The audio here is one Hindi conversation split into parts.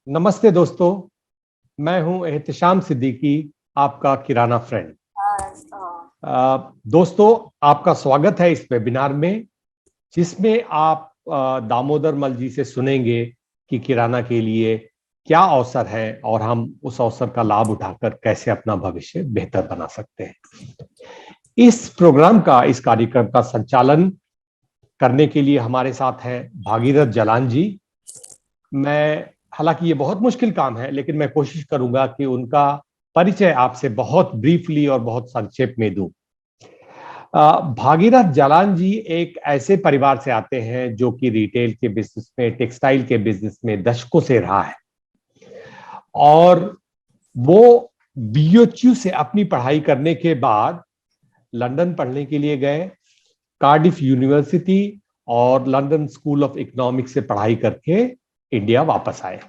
नमस्ते दोस्तों। मैं हूं एहतशाम सिद्दीकी, आपका किराना फ्रेंड। दोस्तों, आपका स्वागत है इस वेबिनार में, जिसमें आप दामोदर मल जी से सुनेंगे कि किराना के लिए क्या अवसर है और हम उस अवसर का लाभ उठाकर कैसे अपना भविष्य बेहतर बना सकते हैं। इस प्रोग्राम का, इस कार्यक्रम का संचालन करने के लिए हमारे साथ हैं भागीरथ जलान जी। हालांकि ये बहुत मुश्किल काम है, लेकिन मैं कोशिश करूंगा कि उनका परिचय आपसे बहुत ब्रीफली और बहुत संक्षेप में दूं। भागीरथ जालान जी एक ऐसे परिवार से आते हैं जो कि रिटेल के बिजनेस में, टेक्सटाइल के बिजनेस में दशकों से रहा है, और वो बीओएचयू से अपनी पढ़ाई करने के बाद लंदन पढ़ने के लिए गए। कार्डिफ यूनिवर्सिटी और लंदन स्कूल ऑफ इकोनॉमिक्स से पढ़ाई करके इंडिया वापस आए।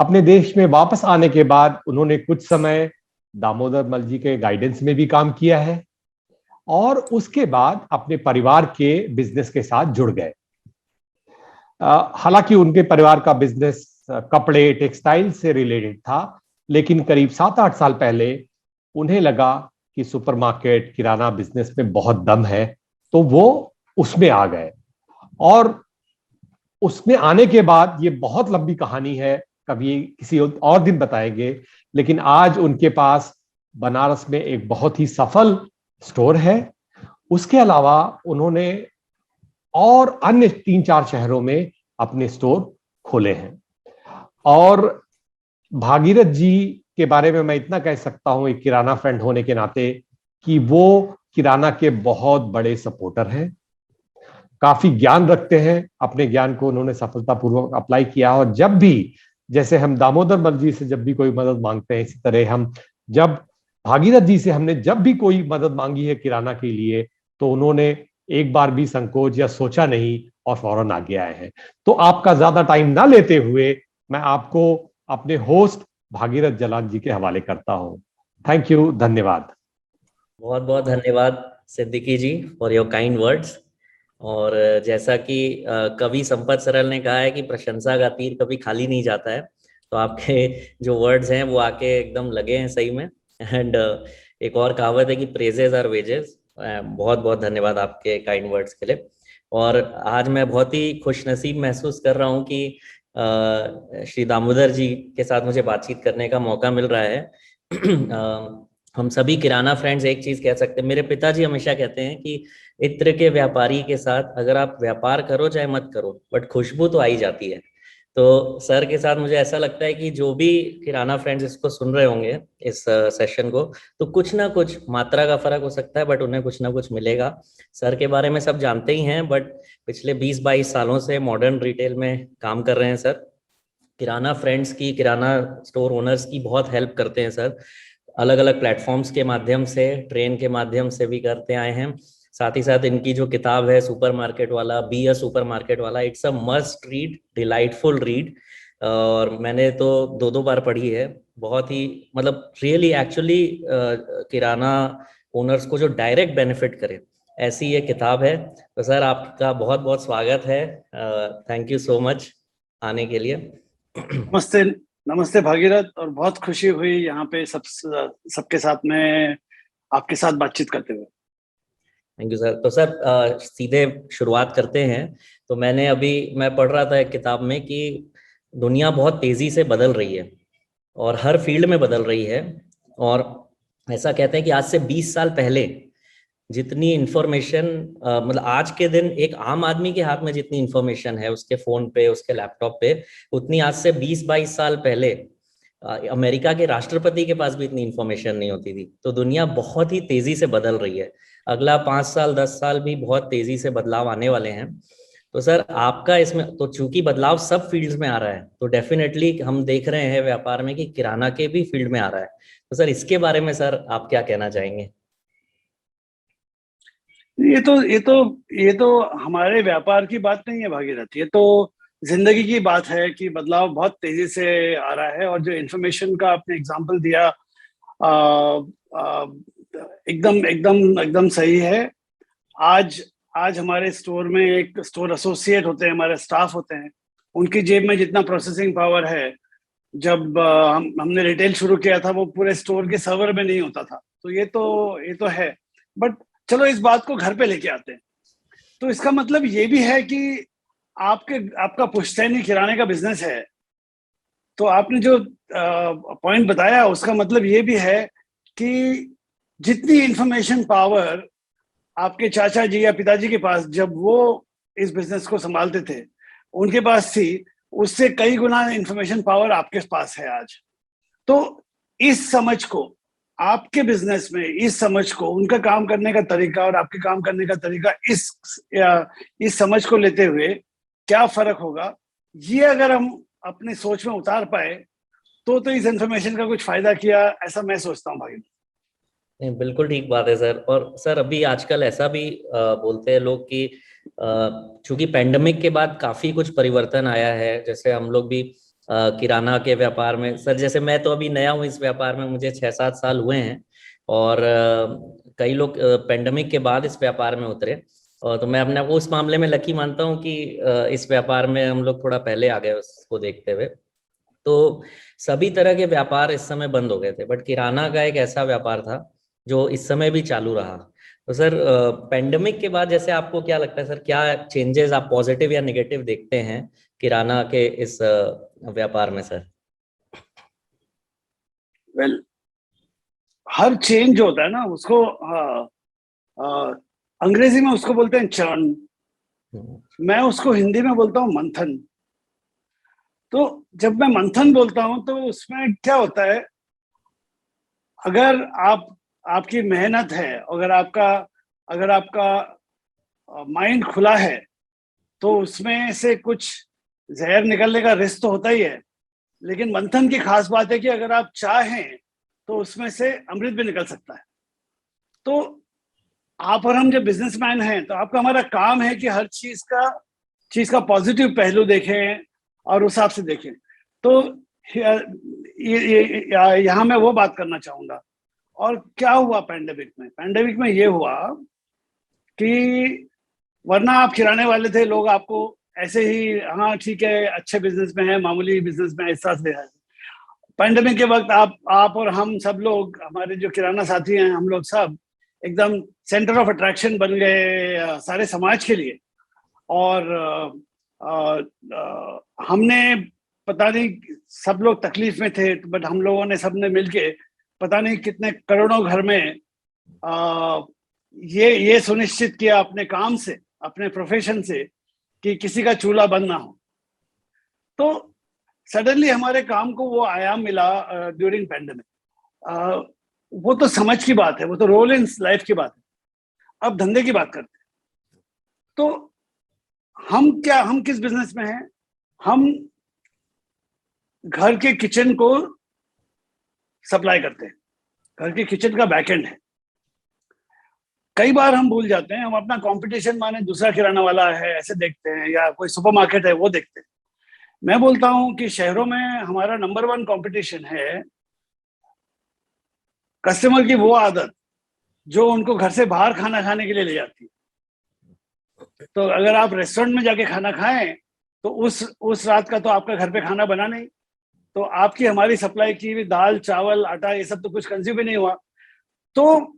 अपने देश में वापस आने के बाद उन्होंने कुछ समय दामोदर मल जी के गाइडेंस में भी काम किया है, और उसके बाद अपने परिवार के बिजनेस के साथ जुड़ गए। हालांकि उनके परिवार का बिजनेस कपड़े, टेक्सटाइल से रिलेटेड था, लेकिन करीब 7-8 साल पहले उन्हें लगा कि सुपरमार्केट, किराना बिजनेस में बहुत दम है, तो वो उसमें आ गए। और उसमें आने के बाद, ये बहुत लंबी कहानी है, कभी किसी और दिन बताएंगे, लेकिन आज उनके पास बनारस में एक बहुत ही सफल स्टोर है। उसके अलावा उन्होंने और अन्य 3-4 शहरों में अपने स्टोर खोले हैं। और भागीरथ जी के बारे में मैं इतना कह सकता हूं, एक किराना फ्रेंड होने के नाते, कि वो किराना के बहुत बड़े सपोर्टर हैं, काफी ज्ञान रखते हैं। अपने ज्ञान को उन्होंने सफलतापूर्वक अप्लाई किया, और जब भी, जैसे हम दामोदर मल जी से जब भी कोई मदद मांगते हैं, इसी तरह हम जब भागीरथ जी से हमने जब भी कोई मदद मांगी है किराना के लिए, तो उन्होंने एक बार भी संकोच या सोचा नहीं और फौरन आगे आए हैं। तो आपका ज्यादा टाइम ना लेते हुए मैं आपको अपने होस्ट भागीरथ जलान जी के हवाले करता हूं। थैंक यू, धन्यवाद। बहुत बहुत धन्यवाद सिद्दीकी जी फॉर योर काइंड वर्ड्स। और जैसा कि कवि संपत सरल ने कहा है कि प्रशंसा का तीर कभी खाली नहीं जाता है, तो आपके जो वर्ड्स हैं वो आके एकदम लगे हैं सही में। एंड एक और कहावत है कि प्रेजेस आर वेजेस। बहुत बहुत धन्यवाद आपके काइंड वर्ड्स के लिए। और आज मैं बहुत ही खुशनसीब महसूस कर रहा हूँ कि श्री दामोदर जी के साथ मुझे बातचीत करने का मौका मिल रहा है। हम सभी किराना फ्रेंड्स एक चीज कह सकते हैं, मेरे पिताजी हमेशा कहते हैं कि इत्र के व्यापारी के साथ अगर आप व्यापार करो चाहे मत करो, बट खुशबू तो आई जाती है। तो सर के साथ मुझे ऐसा लगता है कि जो भी किराना फ्रेंड्स इसको सुन रहे होंगे इस सेशन को, तो कुछ ना कुछ मात्रा का फर्क हो सकता है, बट उन्हें कुछ ना कुछ मिलेगा। सर के बारे में सब जानते ही हैं, बट पिछले 20-22 सालों से मॉडर्न रिटेल में काम कर रहे हैं सर। किराना फ्रेंड्स की, किराना स्टोर ओनर्स की बहुत हेल्प करते हैं सर। अलग अलग प्लेटफॉर्म्स के माध्यम से, ट्रेन के माध्यम से भी करते आए हैं। साथ ही साथ इनकी जो किताब है सुपर मार्केट वाला, बी अ सुपर मार्केट वाला, it's a must read, delightful read. और मैंने तो 2-2 बार पढ़ी है। बहुत ही मतलब रियली एक्चुअली किराना ओनर्स को जो डायरेक्ट बेनिफिट करे, ऐसी ये किताब है। तो सर आपका बहुत बहुत स्वागत है। थैंक यू सो मच आने के लिए। नमस्ते। नमस्ते भागीरथ, और बहुत खुशी हुई यहाँ पे सबके साथ में आपके साथ बातचीत करते हुए। Thank you sir. तो सर सीधे शुरुआत करते हैं। तो मैं पढ़ रहा था एक किताब में कि दुनिया बहुत तेजी से बदल रही है और हर फील्ड में बदल रही है। और ऐसा कहते हैं कि आज से 20 साल पहले जितनी इंफॉर्मेशन, मतलब आज के दिन एक आम आदमी के हाथ में जितनी इंफॉर्मेशन है उसके फोन पे, उसके लैपटॉप पे, उतनी आज से 20-22 साल पहले अमेरिका के राष्ट्रपति के पास भी इतनी इंफॉर्मेशन नहीं होती थी। तो दुनिया बहुत ही तेजी से बदल रही है। अगला 5 साल 10 साल भी बहुत तेजी से बदलाव आने वाले हैं। तो सर आपका इसमें तो चूंकि बदलाव सब फील्ड्स में आ रहा है, तो डेफिनेटली हम देख रहे हैं व्यापार में कि किराना के भी फील्ड में आ रहा है। तो सर इसके बारे में सर आप क्या कहना चाहेंगे? ये तो हमारे व्यापार की बात नहीं है भागीरथ, ये तो जिंदगी की बात है कि बदलाव बहुत तेजी से आ रहा है। और जो इन्फॉर्मेशन का आपने एग्जांपल दिया, एकदम एकदम एकदम सही है। आज हमारे स्टोर में एक स्टोर एसोसिएट होते हैं, हमारे स्टाफ होते हैं, उनकी जेब में जितना प्रोसेसिंग पावर है, जब हमने रिटेल शुरू किया था वो पूरे स्टोर के सर्वर में नहीं होता था। तो ये तो है। बट चलो इस बात को घर पे लेके आते हैं। तो इसका मतलब ये भी है कि आपका पुश्तैनी किराने का बिजनेस है, तो आपने जो पॉइंट बताया उसका मतलब ये भी है कि जितनी इंफॉर्मेशन पावर आपके चाचा जी या पिताजी के पास जब वो इस बिजनेस को संभालते थे उनके पास थी, उससे कई गुना इंफॉर्मेशन पावर आपके पास है आज। तो इस समझ को आपके बिजनेस में, इस समझ को, उनका काम करने का तरीका और आपके काम करने का तरीका, इस समझ को लेते हुए क्या फर्क होगा, ये अगर हम अपनी सोच में उतार पाए तो इस इंफॉर्मेशन का कुछ फायदा किया, ऐसा मैं सोचता हूँ भाई। नहीं, बिल्कुल ठीक बात है सर। और सर अभी आजकल ऐसा भी बोलते हैं लोग कि चूंकि पेंडेमिक के बाद काफी कुछ परिवर्तन आया है, जैसे हम लोग भी किराना के व्यापार में, सर जैसे मैं तो अभी नया हूँ इस व्यापार में, मुझे 6-7 साल हुए हैं, और कई लोग पेंडेमिक के बाद इस व्यापार में उतरे, और तो मैं अपने आप को उस मामले में लकी मानता हूँ कि इस व्यापार में हम लोग थोड़ा पहले आ गए उसको देखते हुए। तो सभी तरह के व्यापार इस समय बंद हो गए थे, बट किराना का एक ऐसा व्यापार था जो इस समय भी चालू रहा। तो सर पेंडेमिक के बाद जैसे आपको क्या लगता है सर, क्या चेंजेस आप पॉजिटिव या नेगेटिव देखते हैं किराना के इस व्यापार में सर? वेल, हर चेंज जो होता है ना उसको अंग्रेजी में उसको बोलते हैं चर्न, मैं उसको हिंदी में बोलता हूँ मंथन। तो जब मैं मंथन बोलता हूँ तो उसमें क्या होता है, अगर आपकी मेहनत है, अगर आपका माइंड खुला है तो उसमें से कुछ जहर निकलने का रिस्क तो होता ही है, लेकिन मंथन की खास बात है कि अगर आप चाहें तो उसमें से अमृत भी निकल सकता है। तो आप और हम जब बिजनेसमैन हैं तो आपका हमारा काम है कि हर चीज का पॉजिटिव पहलू देखें और उस हिसाब से देखें। तो यहाँ मैं वो बात करना चाहूंगा। और क्या हुआ पेंडेमिक में ये हुआ कि वरना आप खिलाने वाले थे, लोग आपको ऐसे ही हाँ ठीक है अच्छे बिजनेस में है, मामूली बिजनेस में ऐसा से है। पेंडेमिक के वक्त आप और हम सब लोग, हमारे जो किराना साथी हैं, हम लोग सब एकदम सेंटर ऑफ अट्रैक्शन बन गए सारे समाज के लिए। और हमने पता नहीं, सब लोग तकलीफ में थे, बट हम लोगों ने सबने मिलके पता नहीं कितने करोड़ों घर में ये सुनिश्चित किया अपने काम से, अपने प्रोफेशन से, कि किसी का चूल्हा बंद ना हो। तो सडनली हमारे काम को वो आयाम मिला ड्यूरिंग पेंडेमिक। वो तो समझ की बात है, वो तो रोल इन लाइफ की बात है। अब धंधे की बात करते हैं। तो हम किस बिजनेस में हैं? हम घर के किचन को सप्लाई करते हैं, घर के किचन का बैकएंड है। कई बार हम भूल जाते हैं, हम अपना कंपटीशन माने दूसरा किराना वाला है ऐसे देखते हैं, या कोई सुपरमार्केट है वो देखते हैं। मैं बोलता हूं कि शहरों में हमारा नंबर 1 कंपटीशन है कस्टमर की वो आदत जो उनको घर से बाहर खाना खाने के लिए ले जाती है। तो अगर आप रेस्टोरेंट में जाके खाना खाएं तो उस रात का तो आपका घर पे खाना बना नहीं, तो आपकी हमारी सप्लाई की हुई दाल चावल आटा ये सब तो कुछ कंज्यूम ही नहीं हुआ। तो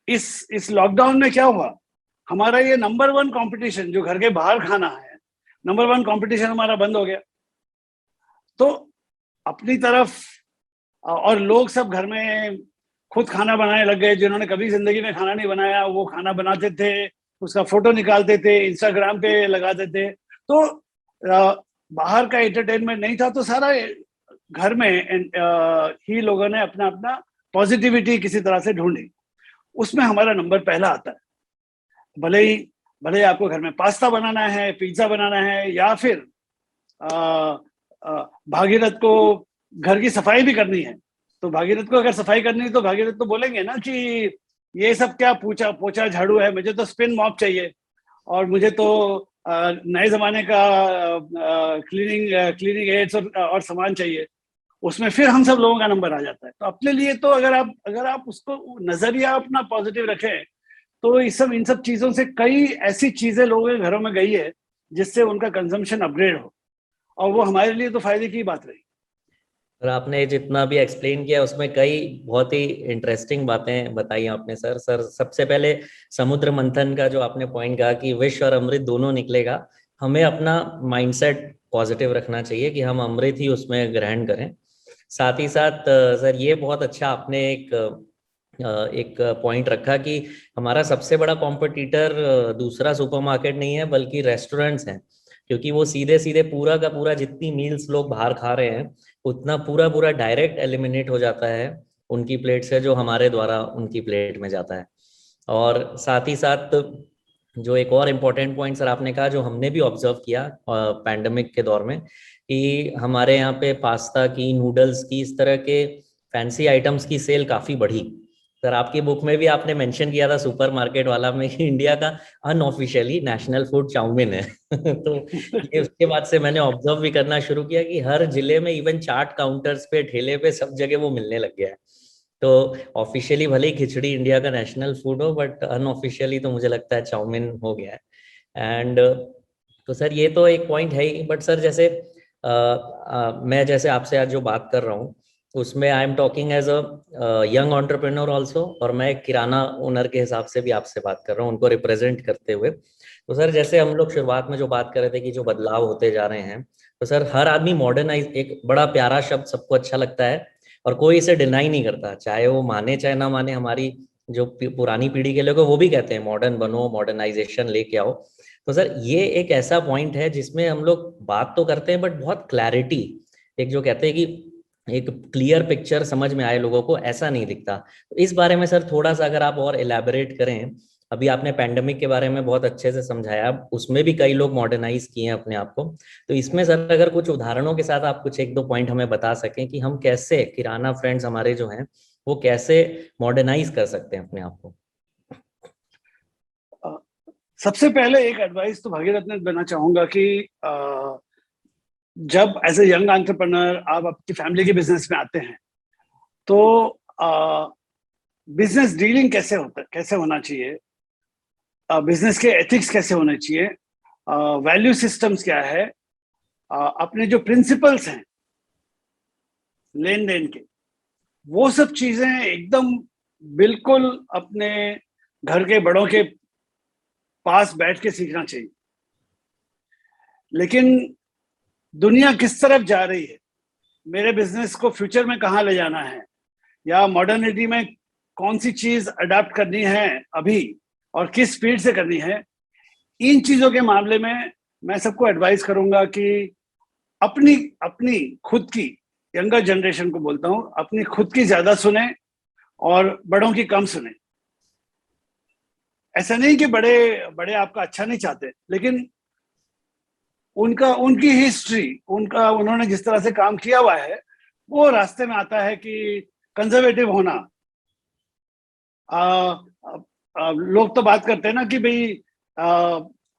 इस लॉकडाउन में क्या हुआ, हमारा ये नंबर 1 कंपटीशन जो घर के बाहर खाना है, नंबर 1 कंपटीशन हमारा बंद हो गया। तो अपनी तरफ और लोग सब घर में खुद खाना बनाने लग गए। जिन्होंने कभी जिंदगी में खाना नहीं बनाया वो खाना बनाते थे, उसका फोटो निकालते थे, इंस्टाग्राम पे लगाते थे। तो बाहर का एंटरटेनमेंट नहीं था, तो सारा घर में ही लोगों ने अपना अपना पॉजिटिविटी किसी तरह से ढूंढी। उसमें हमारा नंबर पहला आता है। भले ही आपको घर में पास्ता बनाना है, पिज्जा बनाना है, या फिर भागीरथ को घर की सफाई भी करनी है। तो भागीरथ को अगर सफाई करनी है तो भागीरथ तो बोलेंगे ना कि ये सब क्या पोछा झाड़ू है, मुझे तो स्पिन मॉप चाहिए, और मुझे तो नए जमाने का क्लीनिंग एड्स और सामान चाहिए। उसमें फिर हम सब लोगों का नंबर आ जाता है। तो अपने लिए तो अगर आप उसको नजरिया अपना पॉजिटिव रखें तो इन सब चीजों से कई ऐसी चीजें लोगों के घरों में गई है जिससे उनका कंजम्पशन अपग्रेड हो। और वो हमारे लिए तो फायदे की बात रही। और आपने जितना भी एक्सप्लेन किया उसमें कई बहुत ही इंटरेस्टिंग बातें बताई आपने सर। सबसे पहले समुद्र मंथन का जो आपने पॉइंट कहा कि विष और अमृत दोनों निकलेगा, हमें अपना माइंडसेट पॉजिटिव रखना चाहिए कि हम अमृत ही उसमें ग्रहण करें। साथ ही साथ सर ये बहुत अच्छा आपने एक पॉइंट रखा कि हमारा सबसे बड़ा कॉम्पिटिटर दूसरा सुपरमार्केट नहीं है बल्कि रेस्टोरेंट्स हैं, क्योंकि वो सीधे सीधे पूरा का पूरा जितनी मील्स लोग बाहर खा रहे हैं उतना पूरा पूरा डायरेक्ट एलिमिनेट हो जाता है उनकी प्लेट से, जो हमारे द्वारा उनकी प्लेट में जाता है। और साथ ही साथ जो एक और इम्पोर्टेंट पॉइंट सर आपने कहा, जो हमने भी ऑब्जर्व किया पैंडेमिक के दौर में, कि हमारे यहाँ पे पास्ता की, नूडल्स की, इस तरह के फैंसी आइटम्स की सेल काफ़ी बढ़ी। सर आपकी बुक में भी आपने मेंशन किया था सुपरमार्केट वाला में कि इंडिया का अनऑफिशियली नेशनल फूड चाउमीन है तो ये उसके बाद से मैंने ऑब्जर्व भी करना शुरू किया कि हर जिले में इवन चाट काउंटर्स पे, ठेले पे, सब जगह वो मिलने लग गया है। तो ऑफिशियली भले ही खिचड़ी इंडिया का नेशनल फूड हो, बट अनऑफिशियली तो मुझे लगता है चाउमीन हो गया है। एंड तो सर ये तो एक पॉइंट है ही, बट सर जैसे मैं जैसे आपसे आज जो बात कर रहा हूँ उसमें I am talking as a young entrepreneur also, और मैं एक किराना ओनर के हिसाब से भी आपसे बात कर रहा हूँ, उनको रिप्रेजेंट करते हुए। तो सर जैसे हम लोग शुरुआत में जो बात कर रहे थे कि जो बदलाव होते जा रहे हैं, तो सर हर आदमी मॉडर्नाइज, एक बड़ा प्यारा शब्द सबको अच्छा लगता है और कोई इसे डिनाई नहीं करता, चाहे वो माने चाहे ना माने। हमारी जो पुरानी पीढ़ी के लोग वो भी कहते हैं मॉडर्न बनो, मॉडर्नाइजेशन लेके आओ। तो सर ये एक ऐसा पॉइंट है जिसमें हम लोग बात तो करते हैं बट बहुत क्लैरिटी, एक जो कहते हैं कि एक क्लियर पिक्चर समझ में आए लोगों को, ऐसा नहीं दिखता। तो इस बारे में सर थोड़ा सा अगर आप और एलैबोरेट करें। अभी आपने पैंडेमिक के बारे में बहुत अच्छे से समझाया, उसमें भी कई लोग मॉडर्नाइज किए हैं अपने आप को। तो इसमें सर अगर कुछ उदाहरणों के साथ आप कुछ एक दो पॉइंट हमें बता सकें कि हम कैसे, किराना फ्रेंड्स हमारे जो हैं वो कैसे मॉडर्नाइज कर सकते हैं अपने आप को। सबसे पहले एक एडवाइस तो भागीरथ ने देना चाहूंगा कि जब एज ए यंग एंटरप्रेन्योर आप आपकी फैमिली के बिजनेस में आते हैं तो बिजनेस डीलिंग कैसे होना चाहिए, बिजनेस के एथिक्स कैसे होने चाहिए, वैल्यू सिस्टम्स क्या है, अपने जो प्रिंसिपल्स हैं लेन देन के, वो सब चीजें एकदम बिल्कुल अपने घर के बड़ों के पास बैठ के सीखना चाहिए। लेकिन दुनिया किस तरफ जा रही है, मेरे बिजनेस को फ्यूचर में कहाँ ले जाना है, या मॉडर्निटी में कौन सी चीज अडॉप्ट करनी है अभी और किस स्पीड से करनी है, इन चीजों के मामले में मैं सबको एडवाइस करूंगा कि अपनी अपनी खुद की, यंगर जनरेशन को बोलता हूं, अपनी खुद की ज्यादा सुने और बड़ों की कम सुने। ऐसा नहीं कि बड़े बड़े आपका अच्छा नहीं चाहते, लेकिन उनकी हिस्ट्री, उन्होंने जिस तरह से काम किया हुआ है वो रास्ते में आता है कि कंजर्वेटिव होना। लोग तो बात करते हैं ना कि भाई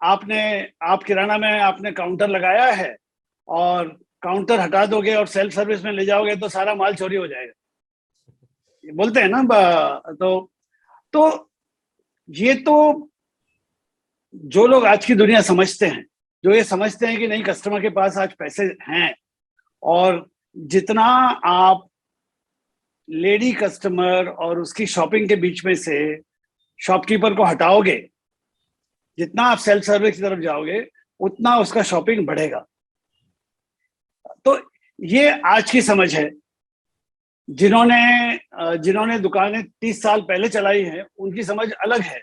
आप किराना में आपने काउंटर लगाया है और काउंटर हटा दोगे और सेल्फ सर्विस में ले जाओगे तो सारा माल चोरी हो जाएगा, ये बोलते हैं ना। तो ये तो जो लोग आज की दुनिया समझते हैं, जो ये समझते हैं कि नहीं, कस्टमर के पास आज पैसे हैं और जितना आप लेडी कस्टमर और उसकी शॉपिंग के बीच में से शॉपकीपर को हटाओगे, जितना आप सेल्फ सर्विस की तरफ जाओगे उतना उसका शॉपिंग बढ़ेगा। तो ये आज की समझ है। जिन्होंने दुकानें 30 साल पहले चलाई हैं उनकी समझ अलग है।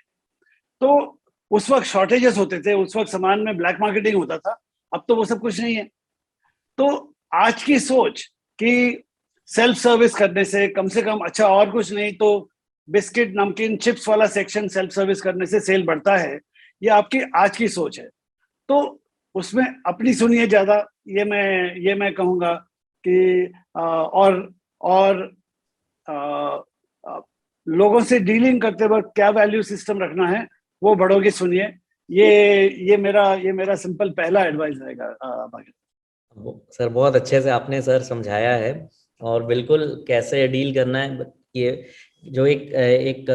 तो उस वक्त शॉर्टेजेस होते थे, उस वक्त सामान में ब्लैक मार्केटिंग होता था, अब तो वो सब कुछ नहीं है। तो आज की सोच कि सेल्फ सर्विस करने से कम अच्छा और कुछ नहीं तो बिस्किट, नमकीन, चिप्स वाला सेक्शन सेल्फ सर्विस करने से सेल बढ़ता है, ये आपकी आज की सोच है। तो उसमें अपनी सुनिए ज्यादा, ये मैं कहूँगा कि और लोगों से डीलिंग करते वक्त क्या वैल्यू सिस्टम रखना है वो बड़ों की सुनिए। ये मेरा सिंपल पहला एडवाइस रहेगा। सर बहुत अच्छे से आपने सर समझाया है और बिल्कुल कैसे डील करना है। ये जो एक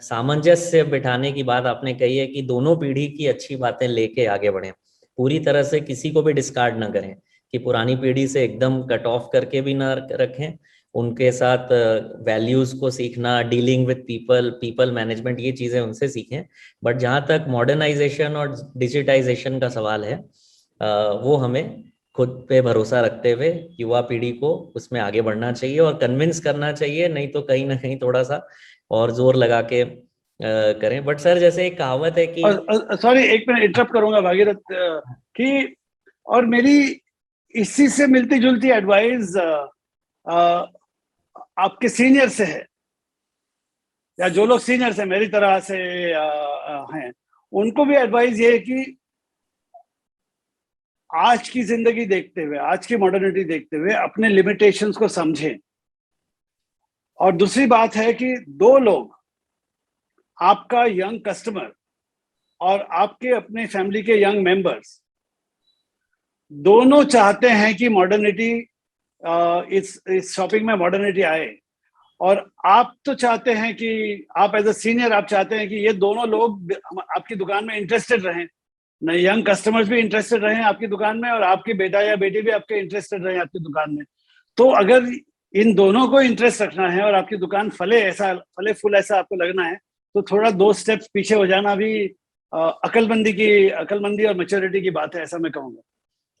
सामंजस्य बिठाने की बात आपने कही है कि दोनों पीढ़ी की अच्छी बातें लेके आगे बढ़ें, पूरी तरह से किसी को भी डिस्कार्ड ना करें, कि पुरानी पीढ़ी से एकदम कट ऑफ करके भी ना रखें, उनके साथ वैल्यूज को सीखना, dealing with people, people management, ये चीजें उनसे सीखें। बट जहाँ तक मॉडर्नाइजेशन और डिजिटाइजेशन का सवाल है, वो हमें खुद पे भरोसा रखते हुए युवा पीढ़ी को उसमें आगे बढ़ना चाहिए और कन्विंस करना चाहिए, नहीं तो कहीं ना कहीं थोड़ा सा और जोर लगा के करें। बट सर जैसे एक कहावत है कि, सॉरी एक मिनट इंटरप्ट करूंगा भागीरथ, कि और मेरी इसी से मिलती जुलती एडवाइस आपके सीनियर से है, या जो लोग सीनियर से मेरी तरह से हैं, उनको भी एडवाइस ये है कि आज की जिंदगी देखते हुए, आज की मॉडर्निटी देखते हुए अपने लिमिटेशंस को समझें। और दूसरी बात है कि दो लोग, आपका यंग कस्टमर और आपके अपने फैमिली के यंग मेंबर्स, दोनों चाहते हैं कि मॉडर्निटी, इस शॉपिंग में मॉडर्निटी आए। और आप तो चाहते हैं कि आप एज अ सीनियर आप चाहते हैं कि ये दोनों लोग आपकी दुकान में इंटरेस्टेड रहें, न यंग कस्टमर्स भी इंटरेस्टेड रहें आपकी दुकान में, और आपके बेटा या बेटी भी आपके इंटरेस्टेड रहें आपकी दुकान में। तो अगर इन दोनों को इंटरेस्ट रखना है और आपकी दुकान फले फूल ऐसा आपको लगना है, तो थोड़ा 2 स्टेप्स पीछे हो जाना भी अकलमंदी और मैच्योरिटी की बात है, ऐसा मैं कहूँगा।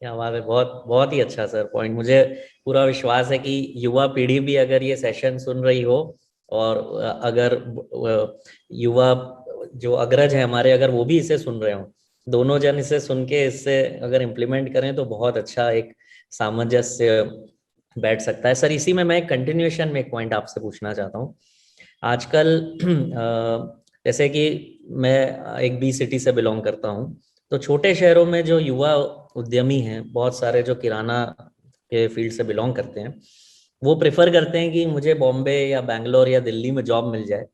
क्या बात है, बहुत बहुत ही अच्छा सर पॉइंट। मुझे पूरा विश्वास है कि युवा पीढ़ी भी अगर ये सेशन सुन रही हो, और अगर युवा जो अग्रज है हमारे, अगर वो भी इसे सुन रहे हो, दोनों जन इसे सुन के इससे अगर इम्प्लीमेंट करें तो बहुत अच्छा एक सामंजस्य बैठ सकता है। सर इसी में मैं कंटिन्यूएशन में एक पॉइंट आपसे पूछना चाहता हूँ। आजकल जैसे कि मैं एक बी सिटी से बिलोंग करता हूँ, तो छोटे शहरों में जो युवा उद्यमी हैं, बहुत सारे जो किराना के फील्ड से बिलोंग करते हैं, वो प्रेफर करते हैं कि मुझे बॉम्बे या बैंगलोर या दिल्ली में जॉब मिल जाए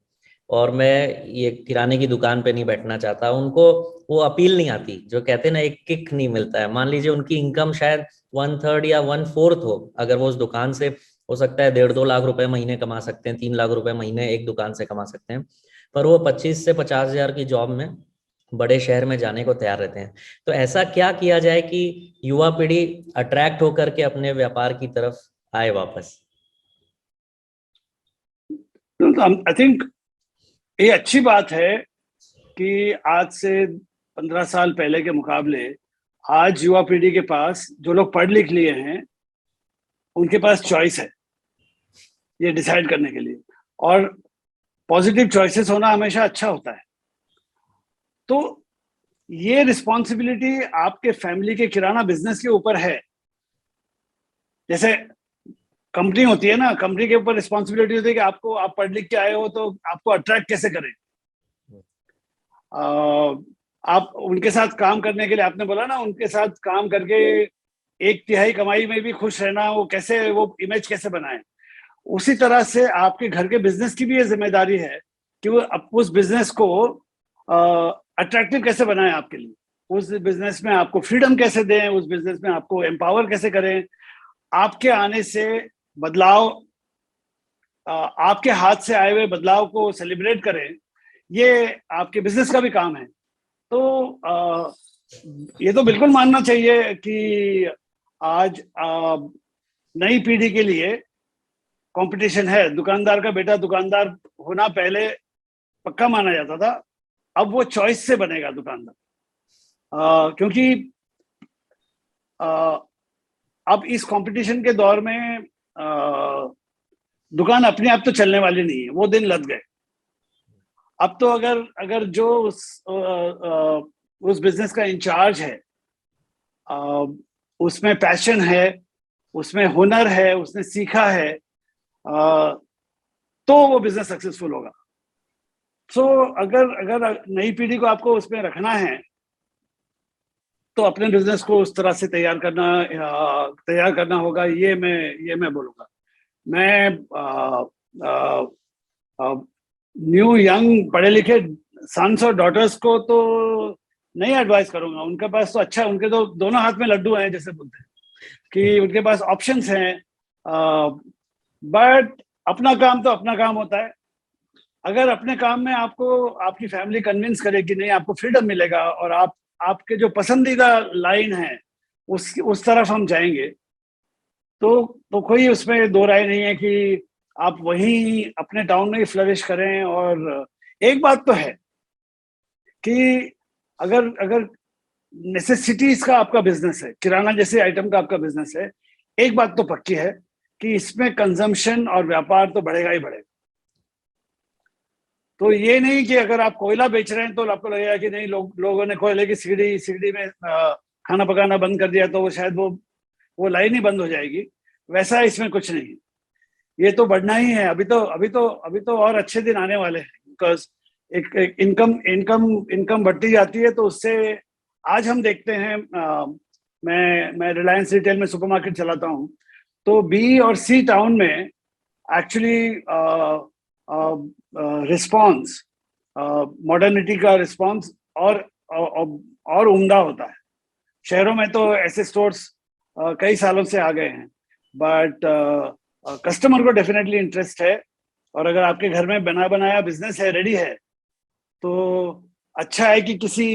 और मैं ये किराने की दुकान पे नहीं बैठना चाहता। उनको वो अपील नहीं आती, जो कहते हैं ना, एक किक नहीं मिलता है। मान लीजिए उनकी इनकम शायद 1/3 या 1/4 हो, अगर वो उस दुकान से हो सकता है 1.5-2 लाख रुपए महीने कमा सकते हैं, 3 लाख रुपए महीने एक दुकान से कमा सकते हैं, पर वो 25 से 50 हजार की जॉब में बड़े शहर में जाने को तैयार रहते हैं। तो ऐसा क्या किया जाए कि युवा पीढ़ी अट्रैक्ट होकर के अपने व्यापार की तरफ आए वापस? आई थिंक ये अच्छी बात है कि आज से 15 साल पहले के मुकाबले आज युवा पीढ़ी के पास, जो लोग पढ़ लिख लिए हैं, उनके पास चॉइस है ये डिसाइड करने के लिए, और पॉजिटिव चॉइसेस होना हमेशा अच्छा होता है। तो ये रिस्पॉन्सिबिलिटी आपके फैमिली के किराना बिजनेस के ऊपर है। जैसे कंपनी होती है ना, कंपनी के ऊपर रिस्पॉन्सिबिलिटी होती है कि आप पढ़ लिख के आए हो तो आपको अट्रैक्ट कैसे करें। आप उनके साथ काम करने के लिए, आपने बोला ना, उनके साथ काम करके 1/3 कमाई में भी खुश रहना, वो इमेज कैसे बनाए। उसी तरह से आपके घर के बिजनेस की भी ये जिम्मेदारी है कि वो उस बिजनेस को अट्रैक्टिव कैसे बनाए आपके लिए, उस बिजनेस में आपको फ्रीडम कैसे दें, उस बिजनेस में आपको एम्पावर कैसे करें। आपके आने से बदलाव, आपके हाथ से आए हुए बदलाव को सेलिब्रेट करें, ये आपके बिजनेस का भी काम है। तो ये तो बिल्कुल मानना चाहिए कि आज नई पीढ़ी के लिए कंपटीशन है। दुकानदार का बेटा दुकानदार होना पहले पक्का माना जाता था, अब वो चॉइस से बनेगा दुकानदार, क्योंकि अब इस कंपटीशन के दौर में दुकान अपने आप तो चलने वाली नहीं है, वो दिन लद गए। अब तो अगर जो उस बिजनेस का इंचार्ज है, उसमें पैशन है, उसमें हुनर है, उसने सीखा है, तो वो बिजनेस सक्सेसफुल होगा। सो अगर नई पीढ़ी को आपको उसमें रखना है, तो अपने बिजनेस को उस तरह से तैयार करना होगा। ये मैं बोलूँगा। मैं न्यू यंग पढ़े लिखे सन्स और डॉटर्स को तो नहीं एडवाइस करूंगा। उनके पास तो अच्छा, उनके तो दोनों हाथ में लड्डू हैं, जैसे बोलते हैं कि उनके पास ऑप्शंस हैं। बट अपना काम तो अपना काम होता है। अगर अपने काम में आपको आपकी फैमिली कन्विंस करे कि नहीं, आपको फ्रीडम मिलेगा और आपके जो पसंदीदा लाइन है उस तरफ हम जाएंगे तो कोई उसमें दो राय नहीं है कि आप वहीं अपने टाउन में ही फ्लरिश करें। और एक बात तो है कि अगर अगर नेसेसिटीज का आपका बिजनेस है, किराना जैसे आइटम का आपका बिजनेस है, एक बात तो पक्की है कि इसमें कंजम्पशन और व्यापार तो बढ़ेगा ही बढ़ेगा। तो ये नहीं कि अगर आप कोयला बेच रहे हैं तो आपको लगेगा कि नहीं, लोगों ने कोयले की सीढ़ी में खाना पकाना बंद कर दिया तो वो शायद वो लाइन ही बंद हो जाएगी। वैसा इसमें कुछ नहीं है, ये तो बढ़ना ही है। अभी तो और अच्छे दिन आने वाले हैं, बिकॉज एक इनकम बढ़ती जाती है। तो उससे आज हम देखते हैं, मैं रिलायंस रिटेल में सुपरमार्केट चलाता हूँ, तो बी और सी टाउन में एक्चुअली रिस्पॉन्स, मॉडर्निटी का रिस्पॉन्स और उम्दा होता है। शहरों में तो ऐसे स्टोर्स कई सालों से आ गए हैं, बट कस्टमर को डेफिनेटली इंटरेस्ट है। और अगर आपके घर में बना बनाया बिजनेस है, रेडी है, तो अच्छा है कि किसी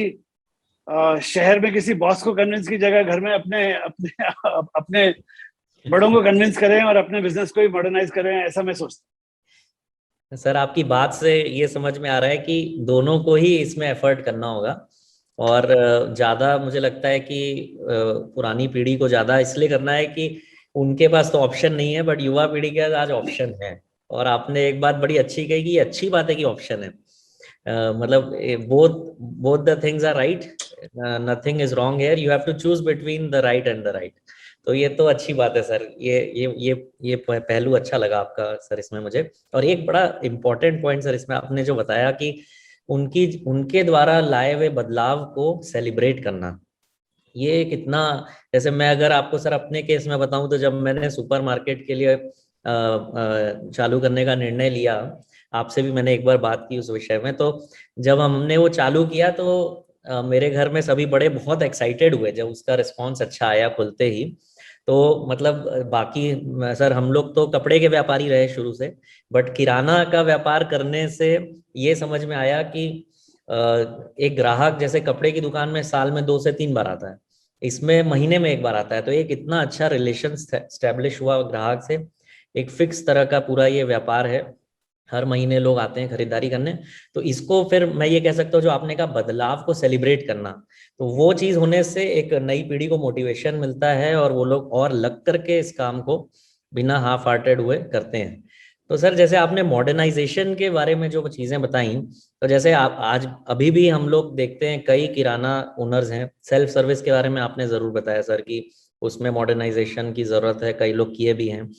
शहर में किसी बॉस को कन्विंस की जगह घर में अपने अपने अपने बड़ों को कन्विंस करें और अपने बिजनेस को ही मॉडर्नाइज करें, ऐसा मैं सोचता हूँ। सर आपकी बात से ये समझ में आ रहा है कि दोनों को ही इसमें एफर्ट करना होगा। और ज़्यादा मुझे लगता है कि पुरानी पीढ़ी को ज़्यादा इसलिए करना है कि उनके पास तो ऑप्शन नहीं है, बट युवा पीढ़ी के पास आज ऑप्शन है। और आपने एक बात बड़ी अच्छी कही कि अच्छी बात है कि ऑप्शन है। मतलब both both the things are right, nothing is wrong here, you have to choose between the right and the right. तो ये तो अच्छी बात है सर, ये पहलू अच्छा लगा आपका सर इसमें मुझे। और एक बड़ा इंपॉर्टेंट पॉइंट सर इसमें आपने जो बताया कि उनके द्वारा लाए हुए बदलाव को सेलिब्रेट करना, ये कितना, जैसे मैं अगर आपको सर अपने केस में बताऊं तो जब मैंने सुपरमार्केट के लिए चालू करने का निर्णय लिया, आपसे भी मैंने एक बार बात की उस विषय में, तो जब हमने वो चालू किया तो मेरे घर में सभी बड़े बहुत एक्साइटेड हुए जब उसका रिस्पांस अच्छा आया खुलते ही। तो मतलब बाकी सर हम लोग तो कपड़े के व्यापारी रहे शुरू से, बट किराना का व्यापार करने से ये समझ में आया कि एक ग्राहक जैसे कपड़े की दुकान में साल में 2 से 3 बार आता है, इसमें महीने में 1 बार आता है। तो एक इतना अच्छा रिलेशन स्टैब्लिश हुआ ग्राहक से, एक फिक्स तरह का पूरा ये व्यापार है, हर महीने लोग आते हैं खरीदारी करने। तो इसको फिर मैं ये कह सकता हूँ जो आपने कहा बदलाव को सेलिब्रेट करना, तो वो चीज होने से एक नई पीढ़ी को मोटिवेशन मिलता है और वो लोग और लग करके इस काम को बिना हाफ हार्टेड हुए करते हैं। तो सर जैसे आपने मॉडर्नाइजेशन के बारे में जो चीजें बताई, तो जैसे आप आज अभी भी हम लोग देखते हैं कई किराना ओनर्स हैं, सेल्फ सर्विस के बारे में आपने जरूर बताया सर कि उसमें मॉडर्नाइजेशन की जरूरत है, कई लोग किए भी हैं।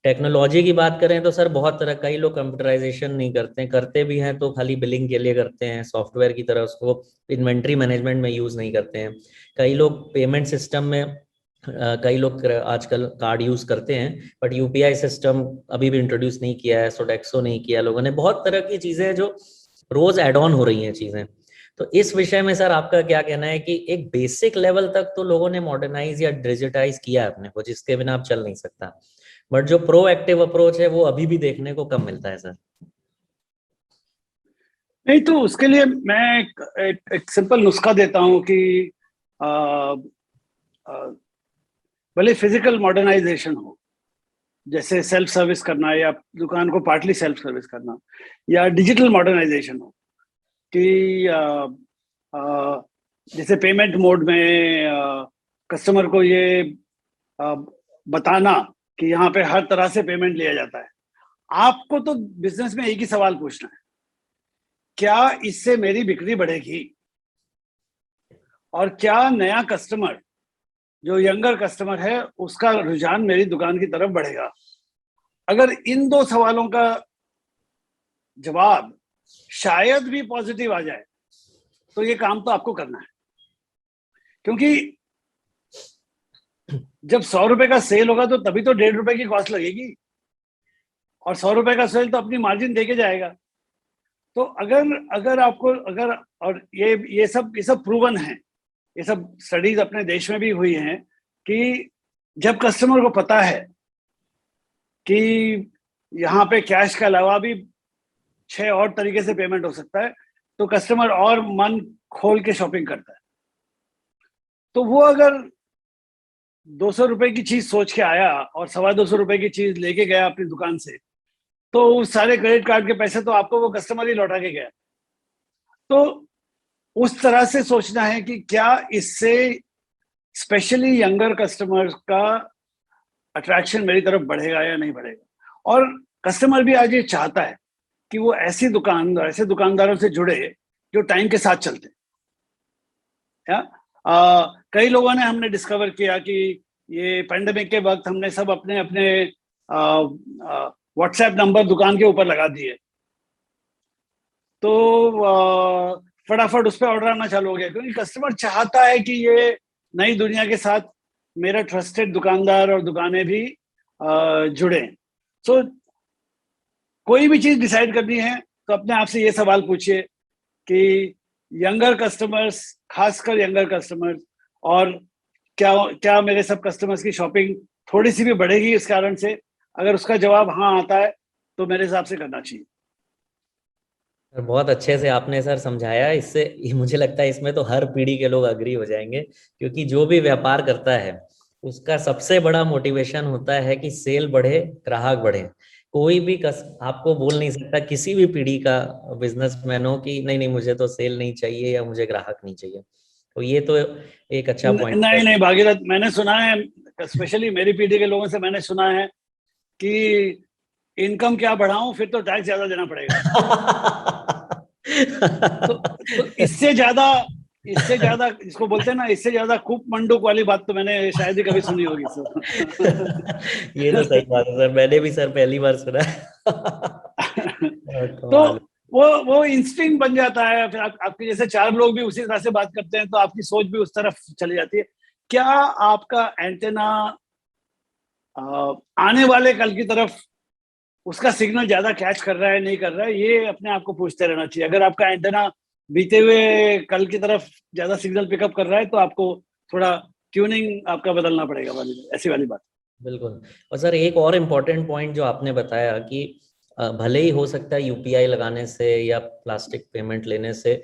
टेक्नोलॉजी की बात करें तो सर बहुत तरह, कई लोग कंप्यूटराइजेशन नहीं करते, करते भी हैं तो खाली बिलिंग के लिए करते हैं, सॉफ्टवेयर की तरह उसको इन्वेंट्री मैनेजमेंट में यूज नहीं करते हैं। कई लोग पेमेंट सिस्टम में कई लोग आजकल कार्ड यूज करते हैं, बट यूपीआई सिस्टम अभी भी इंट्रोड्यूस नहीं किया है, सोडेक्सो नहीं किया लोगों ने, बहुत तरह की चीजें जो रोज एड ऑन हो रही हैं चीजें। तो इस विषय में सर आपका क्या कहना है कि एक बेसिक लेवल तक तो लोगों ने मॉडर्नाइज या डिजिटाइज किया है अपने को, जिसके बिना आप चल नहीं सकता, बट जो प्रोएक्टिव अप्रोच है वो अभी भी देखने को कम मिलता है सर। नहीं, तो उसके लिए मैं एक सिंपल नुस्खा देता हूँ कि भले फिजिकल मॉडर्नाइजेशन हो, जैसे सेल्फ सर्विस करना या दुकान को पार्टली सेल्फ सर्विस करना, या डिजिटल मॉडर्नाइजेशन हो कि जैसे पेमेंट मोड में कस्टमर को ये बताना कि यहाँ पे हर तरह से पेमेंट लिया जाता है। आपको तो बिजनेस में एक ही सवाल पूछना है, क्या इससे मेरी बिक्री बढ़ेगी और क्या नया कस्टमर जो यंगर कस्टमर है उसका रुझान मेरी दुकान की तरफ बढ़ेगा। अगर इन दो सवालों का जवाब शायद भी पॉजिटिव आ जाए तो ये काम तो आपको करना है, क्योंकि जब 100 रुपए का सेल होगा तो तभी तो 1.5 रुपए की कॉस्ट लगेगी, और 100 रुपए का सेल तो अपनी मार्जिन देके जाएगा। तो अगर आपको और ये सब प्रूवन है, ये सब स्टडीज अपने देश में भी हुई हैं कि जब कस्टमर को पता है कि यहाँ पे कैश के अलावा भी 6 और तरीके से पेमेंट हो सकता है, तो कस्टमर और मन खोल के शॉपिंग करता है। तो वो अगर ₹200 की चीज सोच के आया और ₹225 की चीज लेके गया अपनी दुकान से, तो उस सारे क्रेडिट कार्ड के पैसे तो आपको वो कस्टमर ही लौटा के गया। तो उस तरह से सोचना है कि क्या इससे स्पेशली यंगर कस्टमर का अट्रैक्शन मेरी तरफ बढ़ेगा या नहीं बढ़ेगा। और कस्टमर भी आज ये चाहता है कि वो ऐसे दुकानदारों से जुड़े जो टाइम के साथ चलते हैं। कई लोगों ने हमने डिस्कवर किया कि ये पैंडेमिक के वक्त हमने सब अपने अपने व्हाट्सएप नंबर दुकान के ऊपर लगा दिए, तो फटाफट उस पर ऑर्डर आना चालू हो गया, क्योंकि कस्टमर चाहता है कि ये नई दुनिया के साथ मेरा ट्रस्टेड दुकानदार और दुकानें भी जुड़े। सो कोई भी चीज डिसाइड करनी है तो अपने आप से ये सवाल पूछिए कि यंगर कस्टमर्स, खासकर यंगर कस्टमर्स, और क्या मेरे सब कस्टमर्स की शॉपिंग थोड़ी सी भी बढ़ेगी इस कारण से? अगर उसका जवाब हाँ आता है तो मेरे हिसाब से करना चाहिए। बहुत अच्छे से आपने सर समझाया। इससे मुझे लगता है इसमें तो हर पीढ़ी के लोग अग्री हो जाएंगे, क्योंकि जो भी व्यापार करता है उसका सबसे बड़ा मोटिवेशन होता है कि सेल बढ़े, ग्राहक बढ़े। कोई भी आपको बोल नहीं सकता, किसी भी पीढ़ी का बिजनेसमैन हो, कि नहीं नहीं मुझे तो सेल नहीं चाहिए या मुझे ग्राहक नहीं चाहिए। तो ये तो एक अच्छा पॉइंट है। नहीं नहीं भागीरथ, मैंने सुना है, स्पेशली मेरी पीढ़ी के लोगों से मैंने सुना है कि इनकम क्या बढ़ाऊं, फिर तो टैक्स ज्यादा देना पड़ेगा। तो इससे ज्यादा इसको बोलते हैं ना, इससे ज्यादा कूप मंडूक वाली बात तो मैंने शायद ही कभी सुनी होगी सर। ये तो सही बात है सर, मैंने भी सर पहली बार सुना। तो कमाल। वो इंस्टिंक्ट बन जाता है, फिर आपके जैसे चार लोग भी उसी तरह से बात करते हैं तो आपकी सोच भी उस तरफ चली जाती है। क्या आपका एंटेना आने वाले कल की तरफ उसका सिग्नल ज्यादा कैच कर रहा है, नहीं कर रहा है, ये अपने आप को पूछते रहना चाहिए। अगर आपका एंटेना बीते हुए कल की तरफ ज्यादा सिग्नल पिकअप कर रहा है तो आपको थोड़ा ट्यूनिंग आपका बदलना पड़ेगा, ऐसी वाली बात। बिल्कुल। और सर एक और इम्पोर्टेंट पॉइंट जो आपने बताया कि भले ही हो सकता है यूपीआई लगाने से या प्लास्टिक पेमेंट लेने से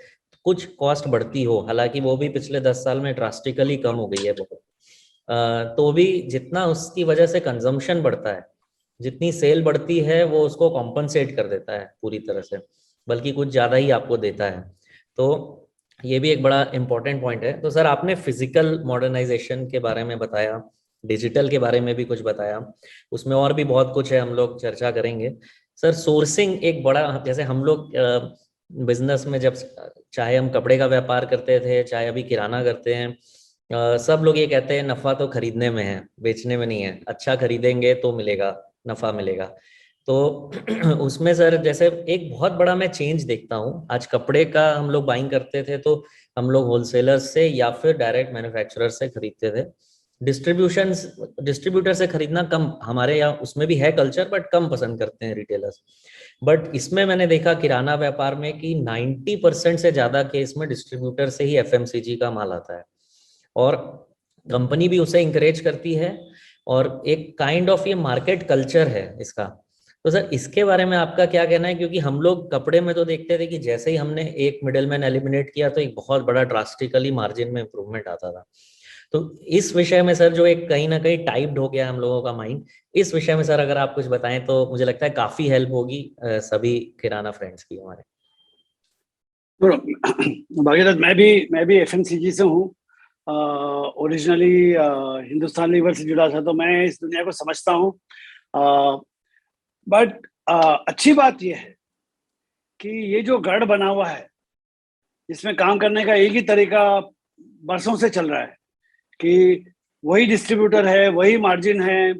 कुछ कॉस्ट बढ़ती हो, हालांकि वो भी पिछले 10 साल में ड्रास्टिकली कम हो गई है बहुत, तो भी जितना उसकी वजह से कंजम्पशन बढ़ता है, जितनी सेल बढ़ती है, वो उसको कॉम्पनसेट कर देता है पूरी तरह से, बल्कि कुछ ज़्यादा ही आपको देता है। तो ये भी एक बड़ा इंपॉर्टेंट पॉइंट है। तो सर आपने फिजिकल मॉडर्नाइजेशन के बारे में बताया, डिजिटल के बारे में भी कुछ बताया, उसमें और भी बहुत कुछ है, हम लोग चर्चा करेंगे। सर सोर्सिंग एक बड़ा, जैसे हम लोग बिजनेस में जब, चाहे हम कपड़े का व्यापार करते थे, चाहे अभी किराना करते हैं, सब लोग ये कहते हैं नफा तो खरीदने में है, बेचने में नहीं है। अच्छा खरीदेंगे तो मिलेगा, नफा मिलेगा। तो उसमें सर जैसे एक बहुत बड़ा मैं चेंज देखता हूँ। आज कपड़े का हम लोग बाइंग करते थे तो हम लोग होलसेलर से या फिर डायरेक्ट मैन्युफैक्चरर से खरीदते थे। डिस्ट्रीब्यूटर से खरीदना कम, हमारे यहाँ उसमें भी है कल्चर, बट कम पसंद करते हैं रिटेलर्स। बट इसमें मैंने देखा किराना व्यापार में कि 90% से ज्यादा केस में डिस्ट्रीब्यूटर से ही एफएमसीजी का माल आता है, और कंपनी भी उसे इंकरेज करती है, और एक काइंड ऑफ ये मार्केट कल्चर है इसका। तो सर इसके बारे में आपका क्या कहना है? क्योंकि हम लोग कपड़े में तो देखते थे कि जैसे ही हमने एक मिडिलमैन एलिमिनेट किया तो एक बहुत बड़ा ड्रास्टिकली मार्जिन में इंप्रूवमेंट आता था। तो इस विषय में सर जो एक कहीं ना कहीं टाइप्ड हो गया हम लोगों का माइंड, इस विषय में सर अगर आप कुछ बताएं तो मुझे लगता है काफी हेल्प होगी सभी किराना फ्रेंड्स की हमारे। तो भागीरथ, मैं भी एफएमसीजी से हूँ। ओरिजिनली हिंदुस्तान लीवर से जुड़ा था, तो मैं इस दुनिया को समझता हूँ। बट अच्छी बात यह है कि ये जो गढ़ बना हुआ है, इसमें काम करने का एक ही तरीका बरसों से चल रहा है कि वही डिस्ट्रीब्यूटर है, वही मार्जिन है।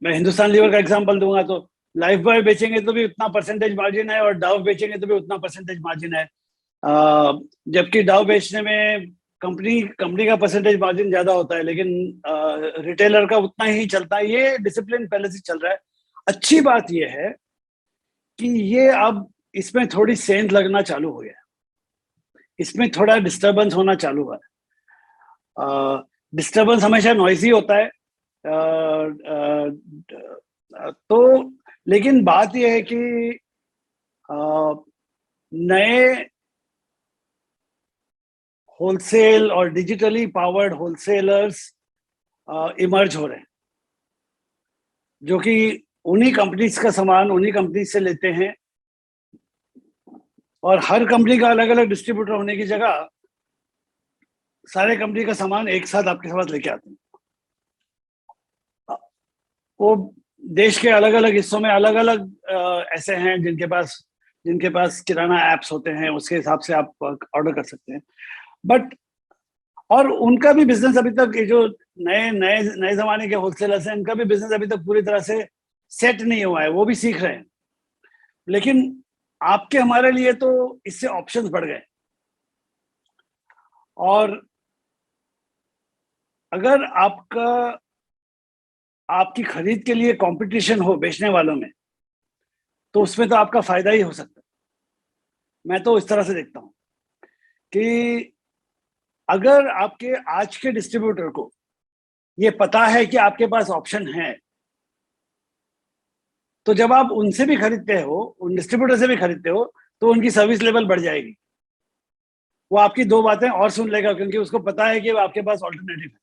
मैं हिंदुस्तान लीवर का एग्जांपल दूंगा तो लाइफ बॉय बेचेंगे तो भी उतना परसेंटेज मार्जिन है, और डाव बेचेंगे तो भी उतना परसेंटेज मार्जिन है। जबकि डाव बेचने में कंपनी का परसेंटेज मार्जिन ज्यादा होता है, लेकिन रिटेलर का उतना ही चलता है। ये डिसिप्लिन पहले से चल रहा है। अच्छी बात यह है कि ये अब इसमें थोड़ी सेंध लगना चालू हो गया, इसमें थोड़ा डिस्टर्बेंस होना चालू हुआ है। डिस्टर्बेंस हमेशा नॉइजी होता है। तो लेकिन बात यह है कि नए होलसेल और डिजिटली पावर्ड होलसेलर्स इमर्ज हो रहे हैं, जो कि उन्हीं कंपनीज का सामान उन्हीं कंपनीज से लेते हैं, और हर कंपनी का अलग अलग डिस्ट्रीब्यूटर होने की जगह सारे कंपनी का सामान एक साथ आपके पास लेके आते हैं। वो देश के अलग अलग हिस्सों में अलग अलग ऐसे हैं जिनके पास किराना एप्स होते हैं, उसके हिसाब से आप ऑर्डर कर सकते हैं। बट और उनका भी बिजनेस अभी तक, ये जो नए नए नए जमाने के होलसेलर्स हैं, इनका भी बिजनेस अभी तक पूरी तरह से सेट नहीं हुआ है, वो भी सीख रहे हैं। लेकिन आपके हमारे लिए तो इससे ऑप्शंस बढ़ गए, और अगर आपकी खरीद के लिए कंपटीशन हो बेचने वालों में, तो उसमें तो आपका फायदा ही हो सकता है। मैं तो इस तरह से देखता हूं कि अगर आपके आज के डिस्ट्रीब्यूटर को ये पता है कि आपके पास ऑप्शन है, तो जब आप उनसे भी खरीदते हो, उन डिस्ट्रीब्यूटर से भी खरीदते हो, तो उनकी सर्विस लेवल बढ़ जाएगी। वो आपकी दो बातें और सुन लेगा, क्योंकि उसको पता है कि आपके पास ऑल्टरनेटिव है।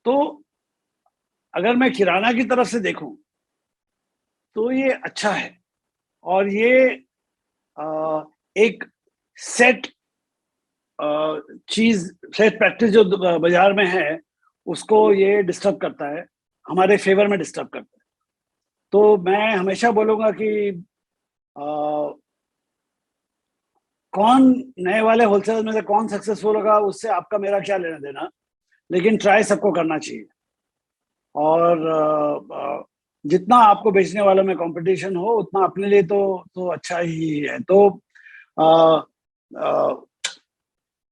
तो अगर मैं किराना की तरफ से देखूं तो ये अच्छा है, और ये एक सेट प्रैक्टिस जो बाजार में है, उसको ये डिस्टर्ब करता है, हमारे फेवर में डिस्टर्ब करता है। तो मैं हमेशा बोलूंगा कि कौन नए वाले होलसेलर में से कौन सक्सेसफुल होगा, उससे आपका मेरा क्या लेना देना, लेकिन ट्राई सबको करना चाहिए। और जितना आपको बेचने वालों में कंपटीशन हो, उतना अपने लिए तो अच्छा ही है। तो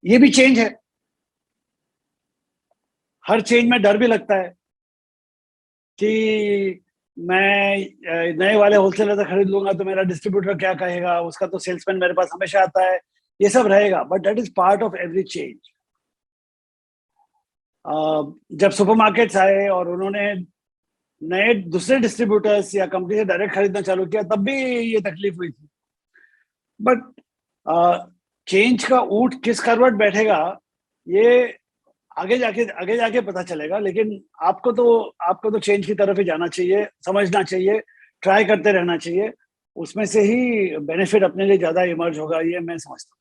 ये भी चेंज है, हर चेंज में डर भी लगता है कि मैं नए वाले होलसेलर से खरीद लूंगा तो मेरा डिस्ट्रीब्यूटर क्या कहेगा, उसका तो सेल्समैन मेरे पास हमेशा आता है, ये सब रहेगा। But that is part of every change. जब सुपरमार्केट्स आए और उन्होंने नए दूसरे डिस्ट्रीब्यूटर्स या कंपनी से डायरेक्ट खरीदना चालू किया, तब भी ये तकलीफ हुई थी। बट चेंज का ऊंट किस करवट बैठेगा, ये आगे जाके पता चलेगा। लेकिन आपको तो चेंज की तरफ ही जाना चाहिए, समझना चाहिए, ट्राई करते रहना चाहिए, उसमें से ही बेनिफिट अपने लिए ज्यादा इमर्ज होगा, ये मैं समझता हूँ।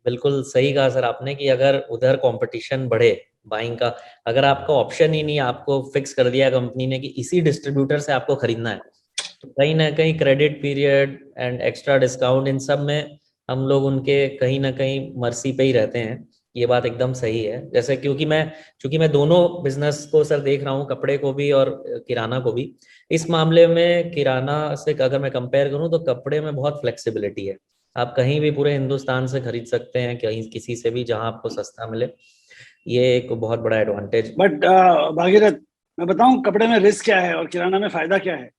बिल्कुल सही कहा सर आपने कि अगर उधर कंपटीशन बढ़े बाइंग का, अगर आपका ऑप्शन ही नहीं, आपको फिक्स कर दिया कंपनी ने कि इसी डिस्ट्रीब्यूटर से आपको खरीदना है, तो कहीं ना कहीं credit period and extra discount, इन सब में हम लोग उनके कहीं ना कहीं मर्सी पे ही रहते हैं। ये बात एकदम सही है। जैसे क्योंकि मैं दोनों बिजनेस को सर देख रहा हूँ, कपड़े को भी और किराना को भी। इस मामले में किराना से अगर मैं कंपेयर करूँ तो कपड़े में बहुत फ्लेक्सिबिलिटी है। आप कहीं भी पूरे हिंदुस्तान से खरीद सकते हैं, कहीं किसी से भी, जहां आपको सस्ता मिले। ये एक बहुत बड़ा एडवांटेज। बट भागीरथ, मैं बताऊं कपड़े में रिस्क क्या है और किराना में फायदा क्या है।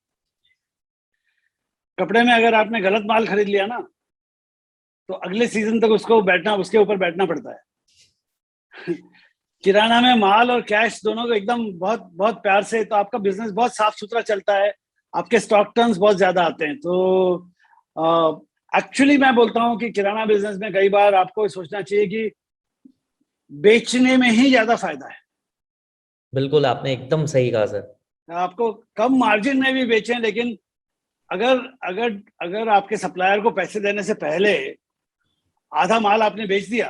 कपड़े में अगर आपने गलत माल खरीद लिया ना, तो अगले सीजन तक उसके ऊपर बैठना पड़ता है। किराना में माल और कैश दोनों को एकदम बहुत बहुत प्यार से, तो आपका बिजनेस बहुत साफ सुथरा चलता है, आपके स्टॉक टर्न्स बहुत ज्यादा आते हैं। तो एक्चुअली मैं बोलता हूं कि किराना बिजनेस में कई बार आपको सोचना चाहिए कि बेचने में ही ज्यादा फायदा है। बिल्कुल, आपने एकदम सही कहा सर। आपको कम मार्जिन में भी बेचें, लेकिन अगर अगर अगर आपके सप्लायर को पैसे देने से पहले आधा माल आपने बेच दिया,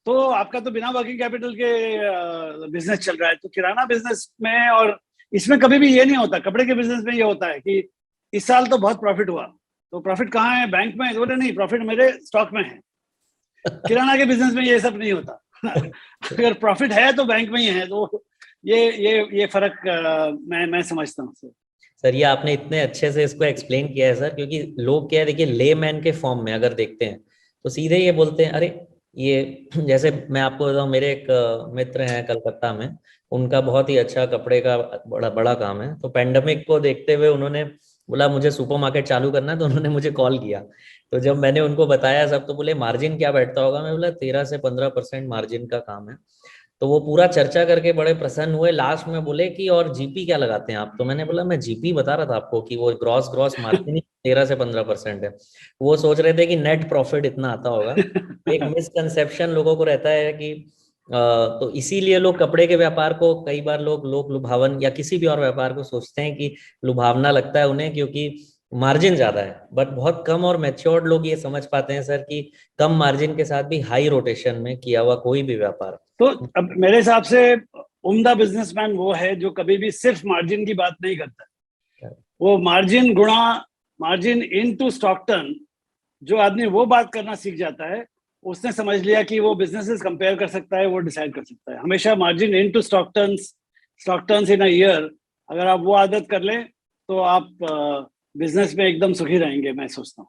तो आपका तो बिना वर्किंग कैपिटल के बिजनेस चल रहा है। तो किराना बिजनेस में, और इसमें कभी भी ये नहीं होता, कपड़े के बिजनेस में ये होता है कि इस साल तो बहुत प्रॉफिट हुआ, तो प्रॉफिट कहाँ है, बैंक में? बोले नहीं, प्रॉफिट मेरे स्टॉक में है। किराना के बिजनेस में ये सब नहीं होता। अगर प्रॉफिट है तो बैंक में ही है। तो ये फर्क मैं समझता हूँ सर। ये आपने इतने अच्छे से इसको एक्सप्लेन किया है सर, क्योंकि लोग क्या है, देखिए ले मैन के फॉर्म में अगर देखते हैं तो सीधे ये बोलते हैं, अरे ये जैसे मैं आपको बताऊं, मेरे एक मित्र हैं कलकत्ता में, उनका बहुत ही अच्छा कपड़े का बड़ा बड़ा काम है। तो पेंडेमिक को देखते हुए उन्होंने बोला मुझे सुपरमार्केट चालू करना है, तो उन्होंने मुझे कॉल किया। तो जब मैंने उनको बताया सब, तो बोले मार्जिन क्या बैठता होगा? मैं बोला 13 से 15% मार्जिन का काम है। तो वो पूरा चर्चा करके बड़े प्रसन्न हुए। लास्ट में बोले कि और जीपी क्या लगाते हैं आप? तो मैंने बोला मैं जीपी बता रहा था आपको कि वो ग्रॉस ग्रॉस मार्जिन 13 से 15% है। वो सोच रहे थे कि नेट प्रॉफिट इतना आता होगा। एक मिसकंसेप्शन लोगों को रहता है कि तो इसीलिए लोग कपड़े के व्यापार को कई बार लोग लुभावन या किसी भी और व्यापार को सोचते हैं कि लुभावना लगता है उन्हें, क्योंकि मार्जिन ज्यादा है। बट बहुत कम और मैच्योर्ड लोग ये समझ पाते हैं सर कि कम मार्जिन के साथ भी हाई रोटेशन में किया हुआ कोई भी व्यापार। तो अब मेरे हिसाब से उम्दा बिजनेसमैन वो है जो कभी भी सिर्फ मार्जिन की बात नहीं करता। वो मार्जिन गुणा मार्जिन इनटू स्टॉक टर्न, जो आदमी वो बात करना सीख जाता है, उसने समझ लिया कि वो बिजनेसेस कंपेयर कर सकता है, वो डिसाइड कर सकता है। हमेशा margin into stock turns in a year, अगर आप वो आदत कर लें तो आप बिजनेस में एकदम सुखी रहेंगे, मैं सोचता हूँ।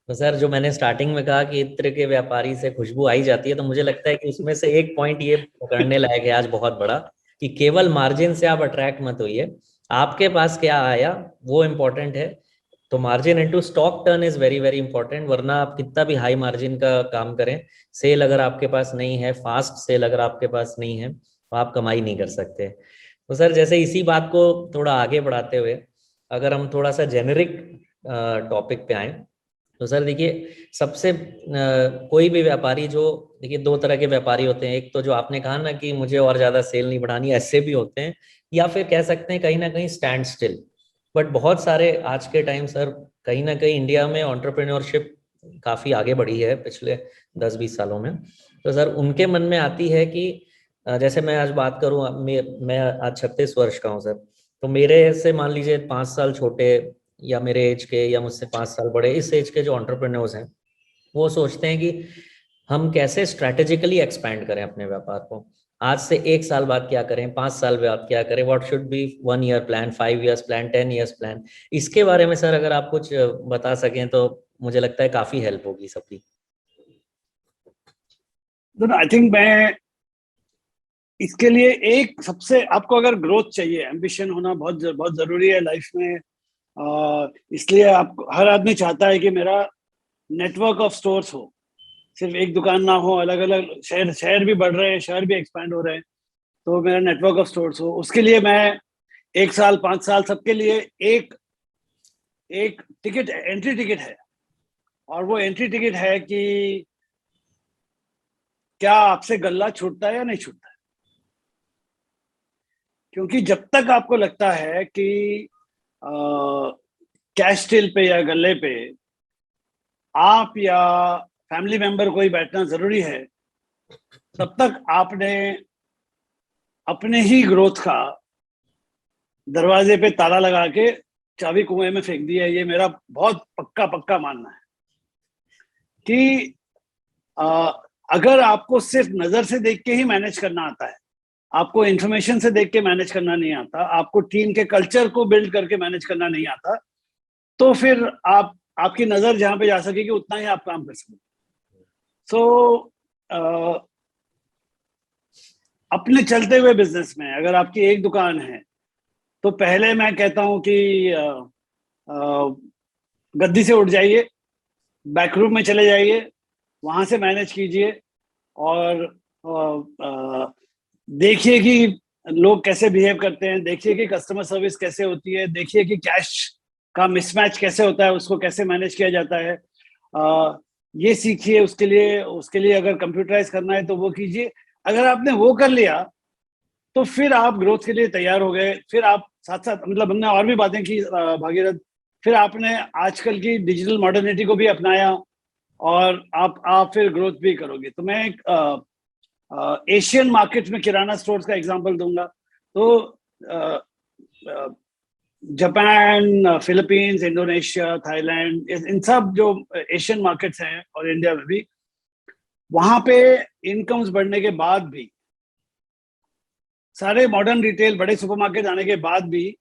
तो सर जो मैंने स्टार्टिंग में कहा कि इत्र के व्यापारी से खुशबू आई जाती है, तो मुझे लगता है कि उसमें से एक पॉइंट ये पकड़ने लायक है आज बहुत बड़ा, कि केवल मार्जिन से आप अट्रैक्ट मत होइए, आपके पास क्या आया वो इम्पोर्टेंट है। तो margin into stock turn is very very important, वरना आप कितना भी हाई मार्जिन का काम करें, सेल अगर आपके पास नहीं है, फास्ट सेल अगर आपके पास नहीं है, तो आप कमाई नहीं कर सकते। तो सर जैसे इसी बात को थोड़ा आगे बढ़ाते हुए अगर हम थोड़ा सा जेनेरिक टॉपिक पे आए, तो सर देखिए सबसे कोई भी व्यापारी जो, देखिए दो तरह के व्यापारी होते हैं। एक तो जो आपने कहा ना कि मुझे और ज्यादा सेल नहीं बढ़ानी, ऐसे भी होते हैं। या फिर कह सकते हैं कहीं ना कहीं स्टैंड स्टिल। बट बहुत सारे आज के टाइम सर कहीं ना कहीं इंडिया में एंटरप्रेन्योरशिप काफी आगे बढ़ी है पिछले 10-20 सालों में। तो सर उनके मन में आती है कि जैसे मैं आज बात करूं, मैं आज 36 वर्ष का हूं सर। तो मेरे से मान लीजिए 5 साल छोटे या मेरे एज के या मुझसे 5 साल बड़े, इस एज के जो एंटरप्रेन्योर्स हैं, वो सोचते हैं कि हम कैसे स्ट्रैटेजिकली एक्सपैंड करें अपने व्यापार को। आज से 1 साल बाद क्या करें, 5 साल बाद क्या करें, what should be 1 year plan, 5 years plan, 10 years plan. इसके बारे में सर अगर आप कुछ बता सकें तो मुझे लगता है काफी हेल्प होगी सबकी। आई थिंक मैं इसके लिए एक सबसे, आपको अगर ग्रोथ चाहिए, एम्बिशन होना बहुत बहुत जरूरी है लाइफ में। इसलिए आप, हर आदमी चाहता है कि मेरा नेटवर्क ऑफ स्टोर्स हो, सिर्फ एक दुकान ना हो, अलग अलग शहर भी बढ़ रहे हैं, शहर भी एक्सपैंड हो रहे हैं, तो मेरा नेटवर्क ऑफ स्टोर्स हो। उसके लिए मैं 1 साल 5 साल सबके लिए एक एक टिकट, एंट्री टिकट है। और वो एंट्री टिकट है कि क्या आपसे गल्ला छूटता है या नहीं छूटता है। क्योंकि जब तक आपको लगता है कि कैश टिल पे या गल्ले पे आप या फैमिली मेंबर कोई बैठना जरूरी है, तब तक आपने अपने ही ग्रोथ का दरवाजे पे ताला लगा के चाबी कुएं में फेंक दिया है। ये मेरा बहुत पक्का मानना है कि अगर आपको सिर्फ नजर से देख के ही मैनेज करना आता है, आपको इंफॉर्मेशन से देख के मैनेज करना नहीं आता, आपको टीम के कल्चर को बिल्ड करके मैनेज करना नहीं आता, तो फिर आपकी नजर जहां पे जा सकेगी उतना ही आप काम कर सकेंगे। सो अपने चलते हुए बिजनेस में अगर आपकी एक दुकान है, तो पहले मैं कहता हूं कि गद्दी से उठ जाइए, बैकरूम में चले जाइए, वहां से मैनेज कीजिए और देखिए कि लोग कैसे बिहेव करते हैं, देखिए कि कस्टमर सर्विस कैसे होती है, देखिए कि कैश का मिसमैच कैसे होता है, उसको कैसे मैनेज किया जाता है, ये सीखिए। उसके लिए अगर कंप्यूटराइज करना है तो वो कीजिए। अगर आपने वो कर लिया तो फिर आप ग्रोथ के लिए तैयार हो गए। फिर आप साथ साथ, मतलब हमने और भी बातें की भागीरथ, फिर आपने आजकल की डिजिटल मॉडर्निटी को भी अपनाया और आप फिर ग्रोथ भी करोगे। तो मैं एक एशियन मार्केट में किराना स्टोर्स का एग्जांपल दूंगा। तो जापान, फिलीपींस, इंडोनेशिया, थाईलैंड, इन सब जो एशियन मार्केट्स हैं और इंडिया में भी, वहां पे इनकम्स बढ़ने के बाद भी, सारे मॉडर्न रिटेल बड़े सुपरमार्केट आने के बाद भी,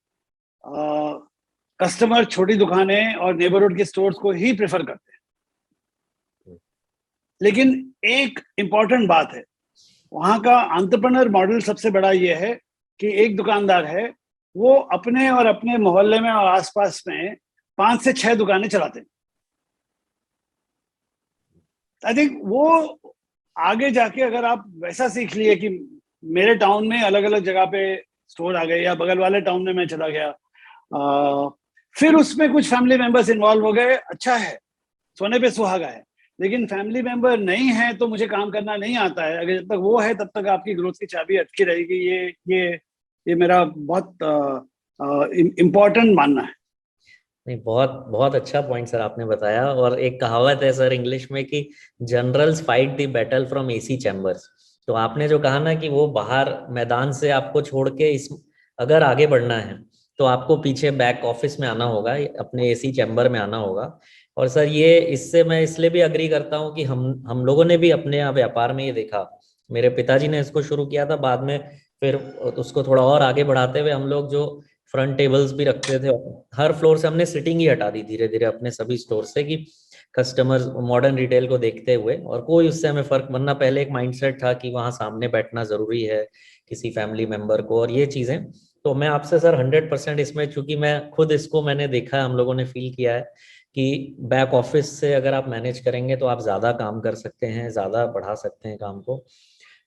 कस्टमर छोटी दुकानें और नेबरहुड के स्टोर्स को ही प्रेफर करते हैं। लेकिन एक इंपॉर्टेंट बात है, वहां का एंटरप्रेन्योर मॉडल सबसे बड़ा ये है कि एक दुकानदार है, वो अपने और अपने मोहल्ले में और आसपास में 5 से 6 दुकानें चलाते हैं। आई थिंक वो आगे जाके अगर आप वैसा सीख लिए कि मेरे टाउन में अलग अलग जगह पे स्टोर आ गए, या बगल वाले टाउन में मैं चला गया, फिर उसमें कुछ फैमिली मेंबर्स इन्वॉल्व हो गए, अच्छा है, सोने पे सुहागा है। लेकिन फैमिली मेंबर नहीं है तो मुझे काम करना नहीं आता है, अगर जब तक वो है तब तक आपकी ग्रोथ की चाबी अटकी रहेगी। ये मेरा बहुत इम्पोर्टेंट मानना है। नहीं, बहुत बहुत अच्छा पॉइंट सर आपने बताया। और एक कहावत है सर इंग्लिश में कि generals fight the battle from AC chambers. तो आपने जो कहा ना कि वो बाहर मैदान से आपको छोड़ के इस अगर आगे बढ़ना है तो आपको पीछे बैक ऑफिस में आना होगा, अपने एसी चैम्बर में आना होगा। और सर ये इससे मैं इसलिए भी अग्री करता हूँ कि हम लोगों ने भी अपने यहाँ व्यापार में ये देखा। मेरे पिताजी ने इसको शुरू किया था, बाद में फिर उसको थोड़ा और आगे बढ़ाते हुए हम लोग जो फ्रंट टेबल्स भी रखते थे, हर फ्लोर से हमने सिटिंग ही हटा दी धीरे धीरे अपने सभी स्टोर से, कि कस्टमर मॉडर्न रिटेल को देखते हुए, और कोई उससे हमें फर्क, वरना पहले एक माइंडसेट था कि वहाँ सामने बैठना जरूरी है किसी फैमिली मेंबर को और ये चीजें। तो मैं आपसे सर 100% इसमें, चूंकि मैं खुद इसको मैंने देखा है, हम लोगों ने फील किया है कि बैक ऑफिस से अगर आप मैनेज करेंगे तो आप ज्यादा काम कर सकते हैं, ज्यादा बढ़ा सकते हैं काम को।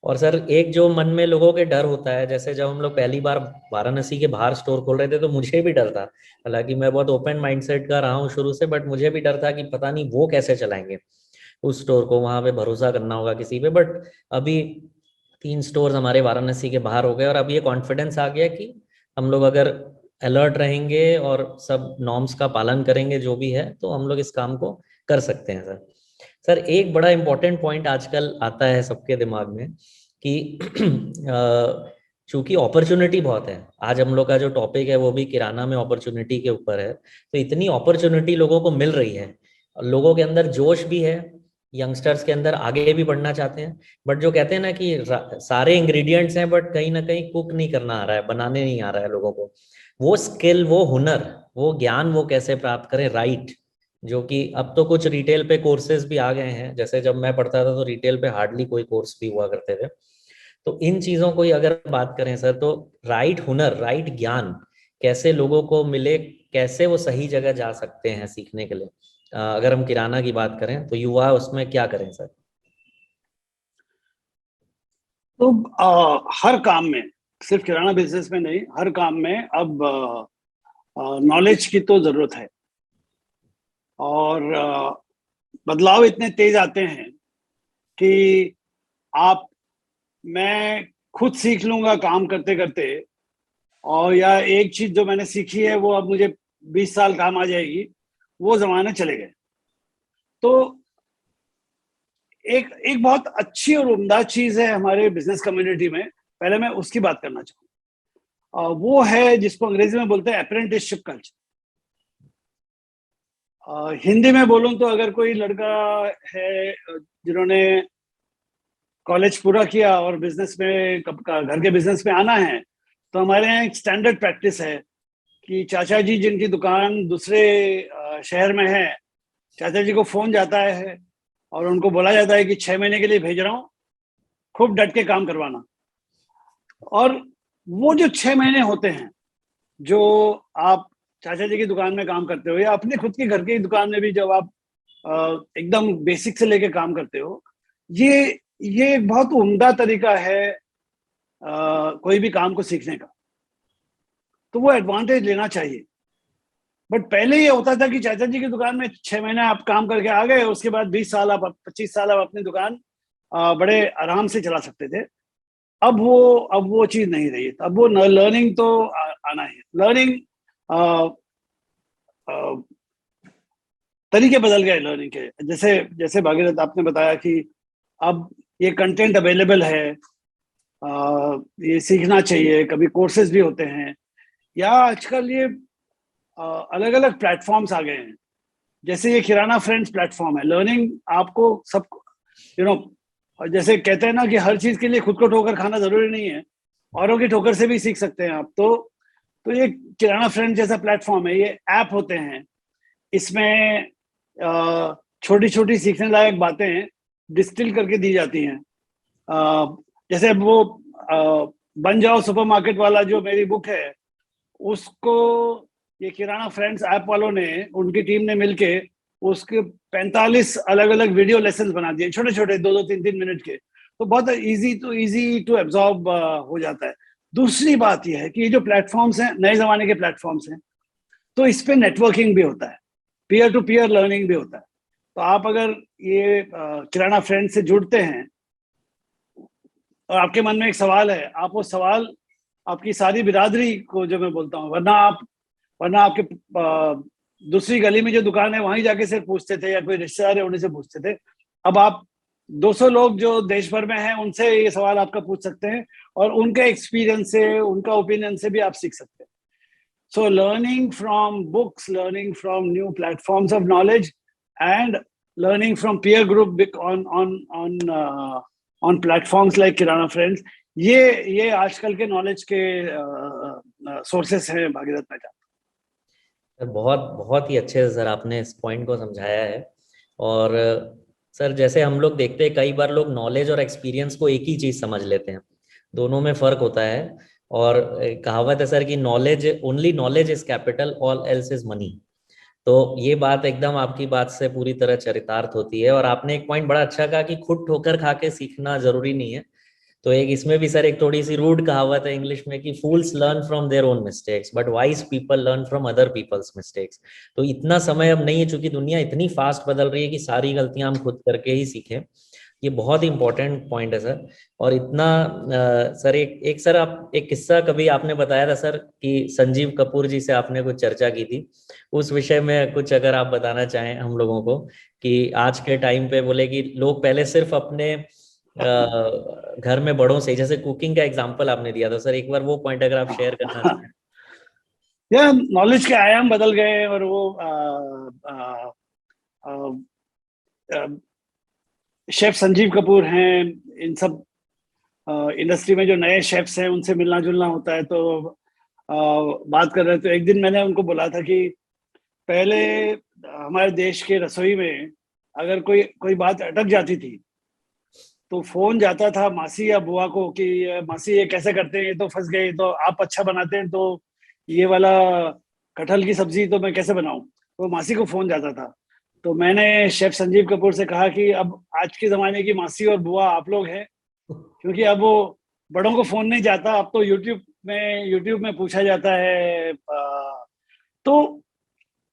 और सर एक जो मन में लोगों के डर होता है, जैसे जब हम लोग पहली बार वाराणसी के बाहर स्टोर खोल रहे थे तो मुझे भी डर था, हालांकि मैं बहुत ओपन माइंडसेट का रहा हूँ शुरू से, बट मुझे भी डर था कि पता नहीं वो कैसे चलाएंगे उस स्टोर को, वहां पे भरोसा करना होगा किसी पे। बट अभी 3 स्टोर हमारे वाराणसी के बाहर हो गए और अब ये कॉन्फिडेंस आ गया कि हम लोग अगर अलर्ट रहेंगे और सब नॉर्म्स का पालन करेंगे जो भी है, तो हम लोग इस काम को कर सकते हैं सर। सर एक बड़ा इंपॉर्टेंट पॉइंट आजकल आता है सबके दिमाग में कि चूंकि अपॉर्चुनिटी बहुत है, आज हम लोग का जो टॉपिक है वो भी किराना में अपॉर्चुनिटी के ऊपर है, तो इतनी अपॉर्चुनिटी लोगों को मिल रही है, लोगों के अंदर जोश भी है, यंगस्टर्स के अंदर आगे भी बढ़ना चाहते हैं, बट जो कहते हैं ना कि सारे इंग्रेडिएंट्स हैं बट कहीं ना कहीं कुक नहीं करना आ रहा है, बनाने नहीं आ रहा है लोगों को, वो स्किल, वो हुनर, वो ज्ञान वो कैसे प्राप्त करें, राइट। जो कि अब तो कुछ रिटेल पे कोर्सेज भी आ गए हैं, जैसे जब मैं पढ़ता था तो रिटेल पे हार्डली कोई कोर्स भी हुआ करते थे। तो इन चीजों को ही अगर बात करें सर, तो राइट हुनर, राइट ज्ञान कैसे लोगों को मिले, कैसे वो सही जगह जा सकते हैं सीखने के लिए, अगर हम किराना की बात करें तो युवा उसमें क्या करें सर? तो हर काम में, सिर्फ किराना बिजनेस में नहीं, हर काम में अब नॉलेज की तो जरूरत है। और बदलाव इतने तेज आते हैं कि आप, मैं खुद सीख लूंगा काम करते करते, और या एक चीज जो मैंने सीखी है वो अब मुझे 20 साल काम आ जाएगी, वो जमाने चले गए। तो एक एक बहुत अच्छी और उम्दा चीज है हमारे बिजनेस कम्युनिटी में, पहले मैं उसकी बात करना चाहूँ। वो है जिसको अंग्रेजी में बोलते हैं अप्रेंटिसशिप कल्चर। हिंदी में बोलूं तो अगर कोई लड़का है जिन्होंने कॉलेज पूरा किया और बिजनेस में, घर के बिजनेस में आना है, तो हमारे यहाँ एक स्टैंडर्ड प्रैक्टिस है कि चाचा जी जिनकी दुकान दूसरे शहर में है, चाचा जी को फोन जाता है और उनको बोला जाता है कि 6 महीने के लिए भेज रहा हूँ, खूब डट के काम करवाना। और वो जो 6 महीने होते हैं जो आप चाचा जी की दुकान में काम करते हो, या अपने खुद की घर की दुकान में भी जब आप एकदम बेसिक से लेके काम करते हो, ये एक बहुत उम्दा तरीका है कोई भी काम को सीखने का। तो वो एडवांटेज लेना चाहिए। बट पहले ये होता था कि चाचा जी की दुकान में 6 महीने आप काम करके आ गए, उसके बाद 20 साल आप 25 साल आप अपनी दुकान बड़े आराम से चला सकते थे। अब वो चीज नहीं रही। अब वो लर्निंग तो आना है। लर्निंग तरीके बदल गए लर्निंग के। जैसे जैसे भागीरथ आपने बताया कि अब ये कंटेंट अवेलेबल है, ये सीखना चाहिए, कभी कोर्सेज भी होते हैं, या आजकल ये अलग अलग प्लेटफॉर्म्स आ गए हैं। जैसे ये किराना फ्रेंड्स प्लेटफॉर्म है, लर्निंग आपको सब, और जैसे कहते हैं ना कि हर चीज के लिए खुद को ठोकर खाना जरूरी नहीं है, औरों की ठोकर से भी सीख सकते हैं आप। तो ये किराना फ्रेंड जैसा प्लेटफॉर्म है, ये ऐप होते हैं, इसमें छोटी छोटी सीखने लायक बातें डिस्टिल करके दी जाती हैं। जैसे वो बन जाओ सुपरमार्केट वाला जो मेरी बुक है, उसको ये किराना फ्रेंड्स ऐप वालों ने, उनकी टीम ने मिलके उसके 45 अलग अलग वीडियो लेसन बना दिए, छोटे छोटे 2-2, 3-3 मिनट के। तो बहुत इजी टू एब्जॉर्ब हो जाता है। दूसरी बात यह है कि ये जो प्लेटफॉर्म्स हैं, नए जमाने के प्लेटफॉर्म्स हैं, तो इस पे नेटवर्किंग भी होता है, पीयर टू पीयर लर्निंग भी होता है। तो आप अगर ये किराना फ्रेंड से जुड़ते हैं और आपके मन में एक सवाल है, आप वो सवाल आपकी सारी बिरादरी को, जो मैं बोलता हूँ, वरना आपके दूसरी गली में जो दुकान है वहीं जाके सिर्फ पूछते थे, या कोई रिश्तेदार है उन्हीं से पूछते थे। अब आप 200 लोग जो देश भर में हैं उनसे ये सवाल आपका पूछ सकते हैं, और उनके एक्सपीरियंस से, उनका ओपिनियन से भी आप सीख सकते हैं। So learning from books, learning from new platforms of knowledge, and learning from peer group on platforms like Kirana Friends, ये आजकल के नॉलेज के सोर्सेस हैं भागीरथ मेहता। सर बहुत बहुत ही अच्छे से सर आपने इस पॉइंट को समझाया है। और सर जैसे हम लोग देखते हैं कई बार लोग नॉलेज और एक्सपीरियंस को एक ही चीज समझ लेते हैं, दोनों में फर्क होता है। और कहावत है सर कि only knowledge is capital, all else is money. तो ये बात एकदम आपकी बात से पूरी तरह चरितार्थ होती है। और आपने एक पॉइंट बड़ा अच्छा कहा कि खुद ठोकर खा के सीखना जरूरी नहीं है। तो एक इसमें भी सर एक थोड़ी सी रूड कहावत है इंग्लिश में कि fools learn from their own mistakes but wise people learn from other people's mistakes. तो इतना समय अब नहीं है, चूंकि दुनिया इतनी फास्ट बदल रही है कि सारी गलतियां हम खुद करके ही सीखें। ये बहुत इंपॉर्टेंट पॉइंट है सर। और इतना सर एक सर आप एक किस्सा कभी आपने बताया था सर कि संजीव कपूर जी से आपने कुछ चर्चा की थी, उस विषय में कुछ अगर आप बताना चाहें हम लोगों को, कि आज के टाइम पे बोले कि लोग पहले सिर्फ अपने घर में बड़ों से, जैसे कुकिंग का एग्जांपल आपने दिया था सर, एक बार वो पॉइंट अगर आप शेयर करना चाहें। या नॉलेज के आयाम बदल गए, और वो शेफ संजीव कपूर हैं, इन सब इंडस्ट्री में जो नए शेफ्स हैं उनसे मिलना जुलना होता है, तो बात कर रहे थे। तो एक दिन मैंने उनको बोला था कि पहले हमारे देश के रसोई में अगर कोई बात अटक जाती थी तो फोन जाता था मासी या बुआ को कि मासी ये कैसे करते हैं, ये तो फंस गए, तो आप अच्छा बनाते हैं, तो ये वाला कटहल की सब्जी तो मैं कैसे बनाऊं, तो मासी को फोन जाता था। तो मैंने शेफ संजीव कपूर से कहा कि अब आज के जमाने की मासी और बुआ आप लोग हैं, क्योंकि अब वो बड़ों को फोन नहीं जाता, अब तो यूट्यूब में पूछा जाता है। तो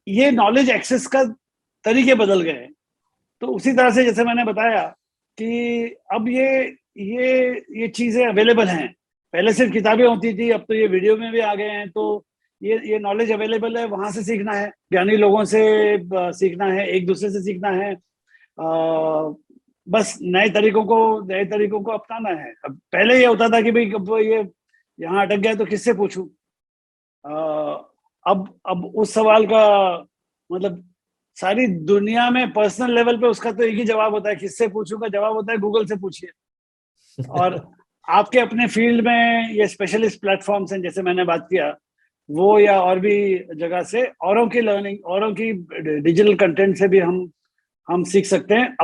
ये नॉलेज एक्सेस का तरीके बदल गए। तो उसी तरह से जैसे मैंने बताया कि अब ये चीजें अवेलेबल हैं। पहले सिर्फ किताबें होती थी, अब तो ये वीडियो में भी आ गए हैं। तो ये नॉलेज अवेलेबल है, वहां से सीखना है, ज्ञानी लोगों से सीखना है, एक दूसरे से सीखना है। बस नए तरीकों को अपनाना है। अब पहले ये होता था कि भाई ये यहाँ अटक गया तो किससे पूछूं। अब उस सवाल का मतलब सारी दुनिया में पर्सनल लेवल पे उसका तो एक ही जवाब होता है, किससे पूछूं का जवाब होता है गूगल से पूछिए। और आपके अपने फील्ड में ये स्पेशलिस्ट प्लेटफॉर्म्स हैं, जैसे मैंने बात किया वो, या और भी जगह से औरों की लर्निंग, औरों की डिजिटल कंटेंट से भी हम सीख सकते हैं।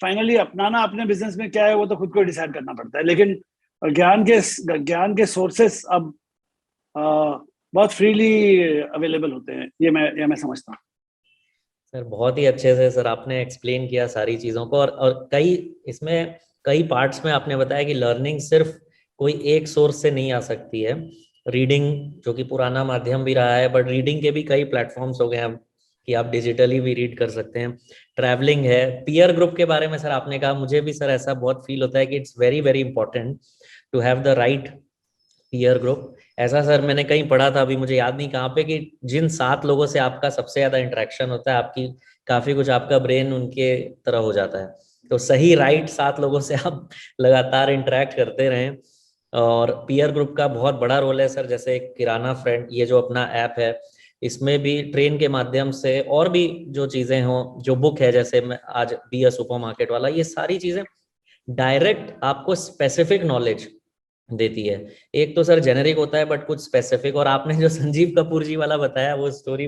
फाइनली अपनाना अपने बिजनेस में क्या है वो तो खुद को डिसाइड करना पड़ता है, लेकिन ज्ञान के सोर्सेस अब बहुत फ्रीली अवेलेबल होते हैं, ये मैं समझता हूँ। सर बहुत ही अच्छे से सर आपने एक्सप्लेन किया सारी चीज़ों को। और इसमें कई पार्ट्स में आपने बताया कि लर्निंग सिर्फ कोई एक सोर्स से नहीं आ सकती है। रीडिंग जो कि पुराना माध्यम भी रहा है, बट रीडिंग के भी कई प्लेटफॉर्म्स हो गए हैं कि आप डिजिटली भी रीड कर सकते हैं। ट्रैवलिंग है, पीयर ग्रुप के बारे में सर आपने कहा, मुझे भी सर ऐसा बहुत फील होता है कि it's very very important to have the right peer group. ऐसा सर मैंने कहीं पढ़ा था, अभी मुझे याद नहीं कहाँ पे, कि जिन 7 लोगों से आपका सबसे ज्यादा इंटरेक्शन होता है, आपकी काफी कुछ आपका ब्रेन उनके तरह हो जाता है। तो सही राइट 7 लोगों से आप लगातार इंटरेक्ट करते रहें। और पीयर ग्रुप का बहुत बड़ा रोल है सर। जैसे किराना फ्रेंड, ये जो अपना ऐप है, इसमें भी ट्रेन के माध्यम से और भी जो चीजें हों, जो बुक है जैसे मैं आज बी अ सुपरमार्केट वाला, ये सारी चीजें डायरेक्ट आपको स्पेसिफिक नॉलेज देती है। एक तो सर जेनेरिक होता है बट कुछ स्पेसिफिक। और आपने जो संजीव कपूर जी वाला बताया वो स्टोरी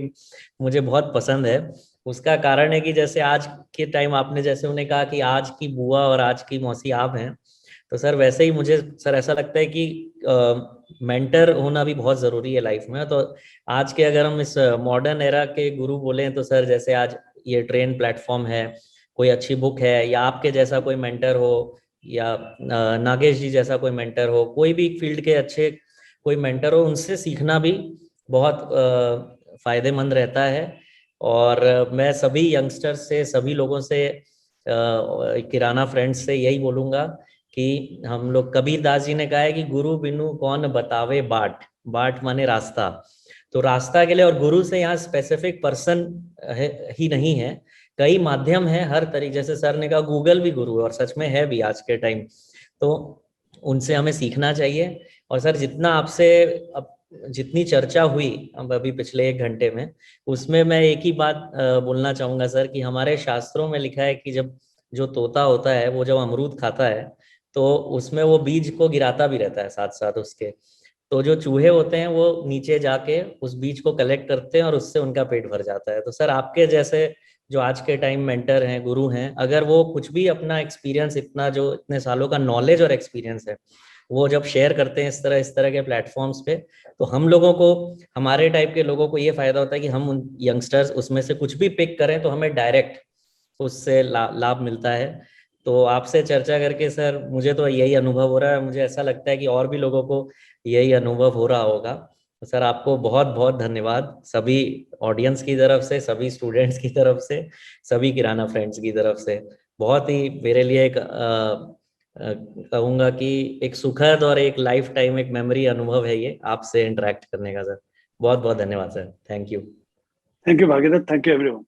मुझे बहुत पसंद है। उसका कारण है कि जैसे आज के टाइम आपने जैसे उन्हें कहा कि आज की बुआ और आज की मौसी आप हैं, तो सर वैसे ही मुझे सर ऐसा लगता है कि मेंटर होना भी बहुत जरूरी है लाइफ में। तो आज के अगर हम इस मॉडर्न एरा के गुरु बोले तो सर जैसे आज ये ट्रेन प्लेटफॉर्म है, कोई अच्छी बुक है, या आपके जैसा कोई मेंटर हो, या नागेश जी जैसा कोई मेंटर हो, कोई भी फील्ड के अच्छे कोई मेंटर हो, उनसे सीखना भी बहुत फायदेमंद रहता है। और मैं सभी यंगस्टर्स से, सभी लोगों से, किराना फ्रेंड्स से यही बोलूंगा कि हम लोग, कबीर दास जी ने कहा है कि गुरु बिनु कौन बतावे बाट, बाट माने रास्ता। तो रास्ता के लिए, और गुरु से यहाँ स्पेसिफिक पर्सन ही नहीं है, कई माध्यम है हर तरीके, जैसे सर ने कहा गूगल भी गुरु है, और सच में है भी आज के टाइम। तो उनसे हमें सीखना चाहिए। और सर जितना आपसे अब जितनी चर्चा हुई अब अभी पिछले 1 घंटे में, उसमें मैं एक ही बात बोलना चाहूंगा सर, कि हमारे शास्त्रों में लिखा है कि जब जो तोता होता है वो जब अमरूद खाता है तो उसमें वो बीज को गिराता भी रहता है साथ साथ उसके। तो जो चूहे होते हैं वो नीचे जाके उस बीज को कलेक्ट करते हैं और उससे उनका पेट भर जाता है। तो सर आपके जैसे जो आज के टाइम मेंटर हैं, गुरु हैं, अगर वो कुछ भी अपना एक्सपीरियंस, इतना जो इतने सालों का नॉलेज और एक्सपीरियंस है, वो जब शेयर करते हैं इस तरह के प्लेटफॉर्म्स पे, तो हम लोगों को, हमारे टाइप के लोगों को ये फायदा होता है कि हम उन यंगस्टर्स उसमें से कुछ भी पिक करें तो हमें डायरेक्ट उससे लाभ मिलता है। तो आपसे चर्चा करके सर मुझे तो यही अनुभव हो रहा है, मुझे ऐसा लगता है कि और भी लोगों को यही अनुभव हो रहा होगा। तो सर आपको बहुत बहुत धन्यवाद, सभी ऑडियंस की तरफ से, सभी स्टूडेंट्स की तरफ से, सभी किराना फ्रेंड्स की तरफ से। बहुत ही मेरे लिए एक कहूँगा कि एक सुखद और एक लाइफ टाइम एक मेमोरी अनुभव है ये आपसे इंटरेक्ट करने का। सर बहुत बहुत धन्यवाद sir, thank you. Thank you Bhagirath, thank you everyone.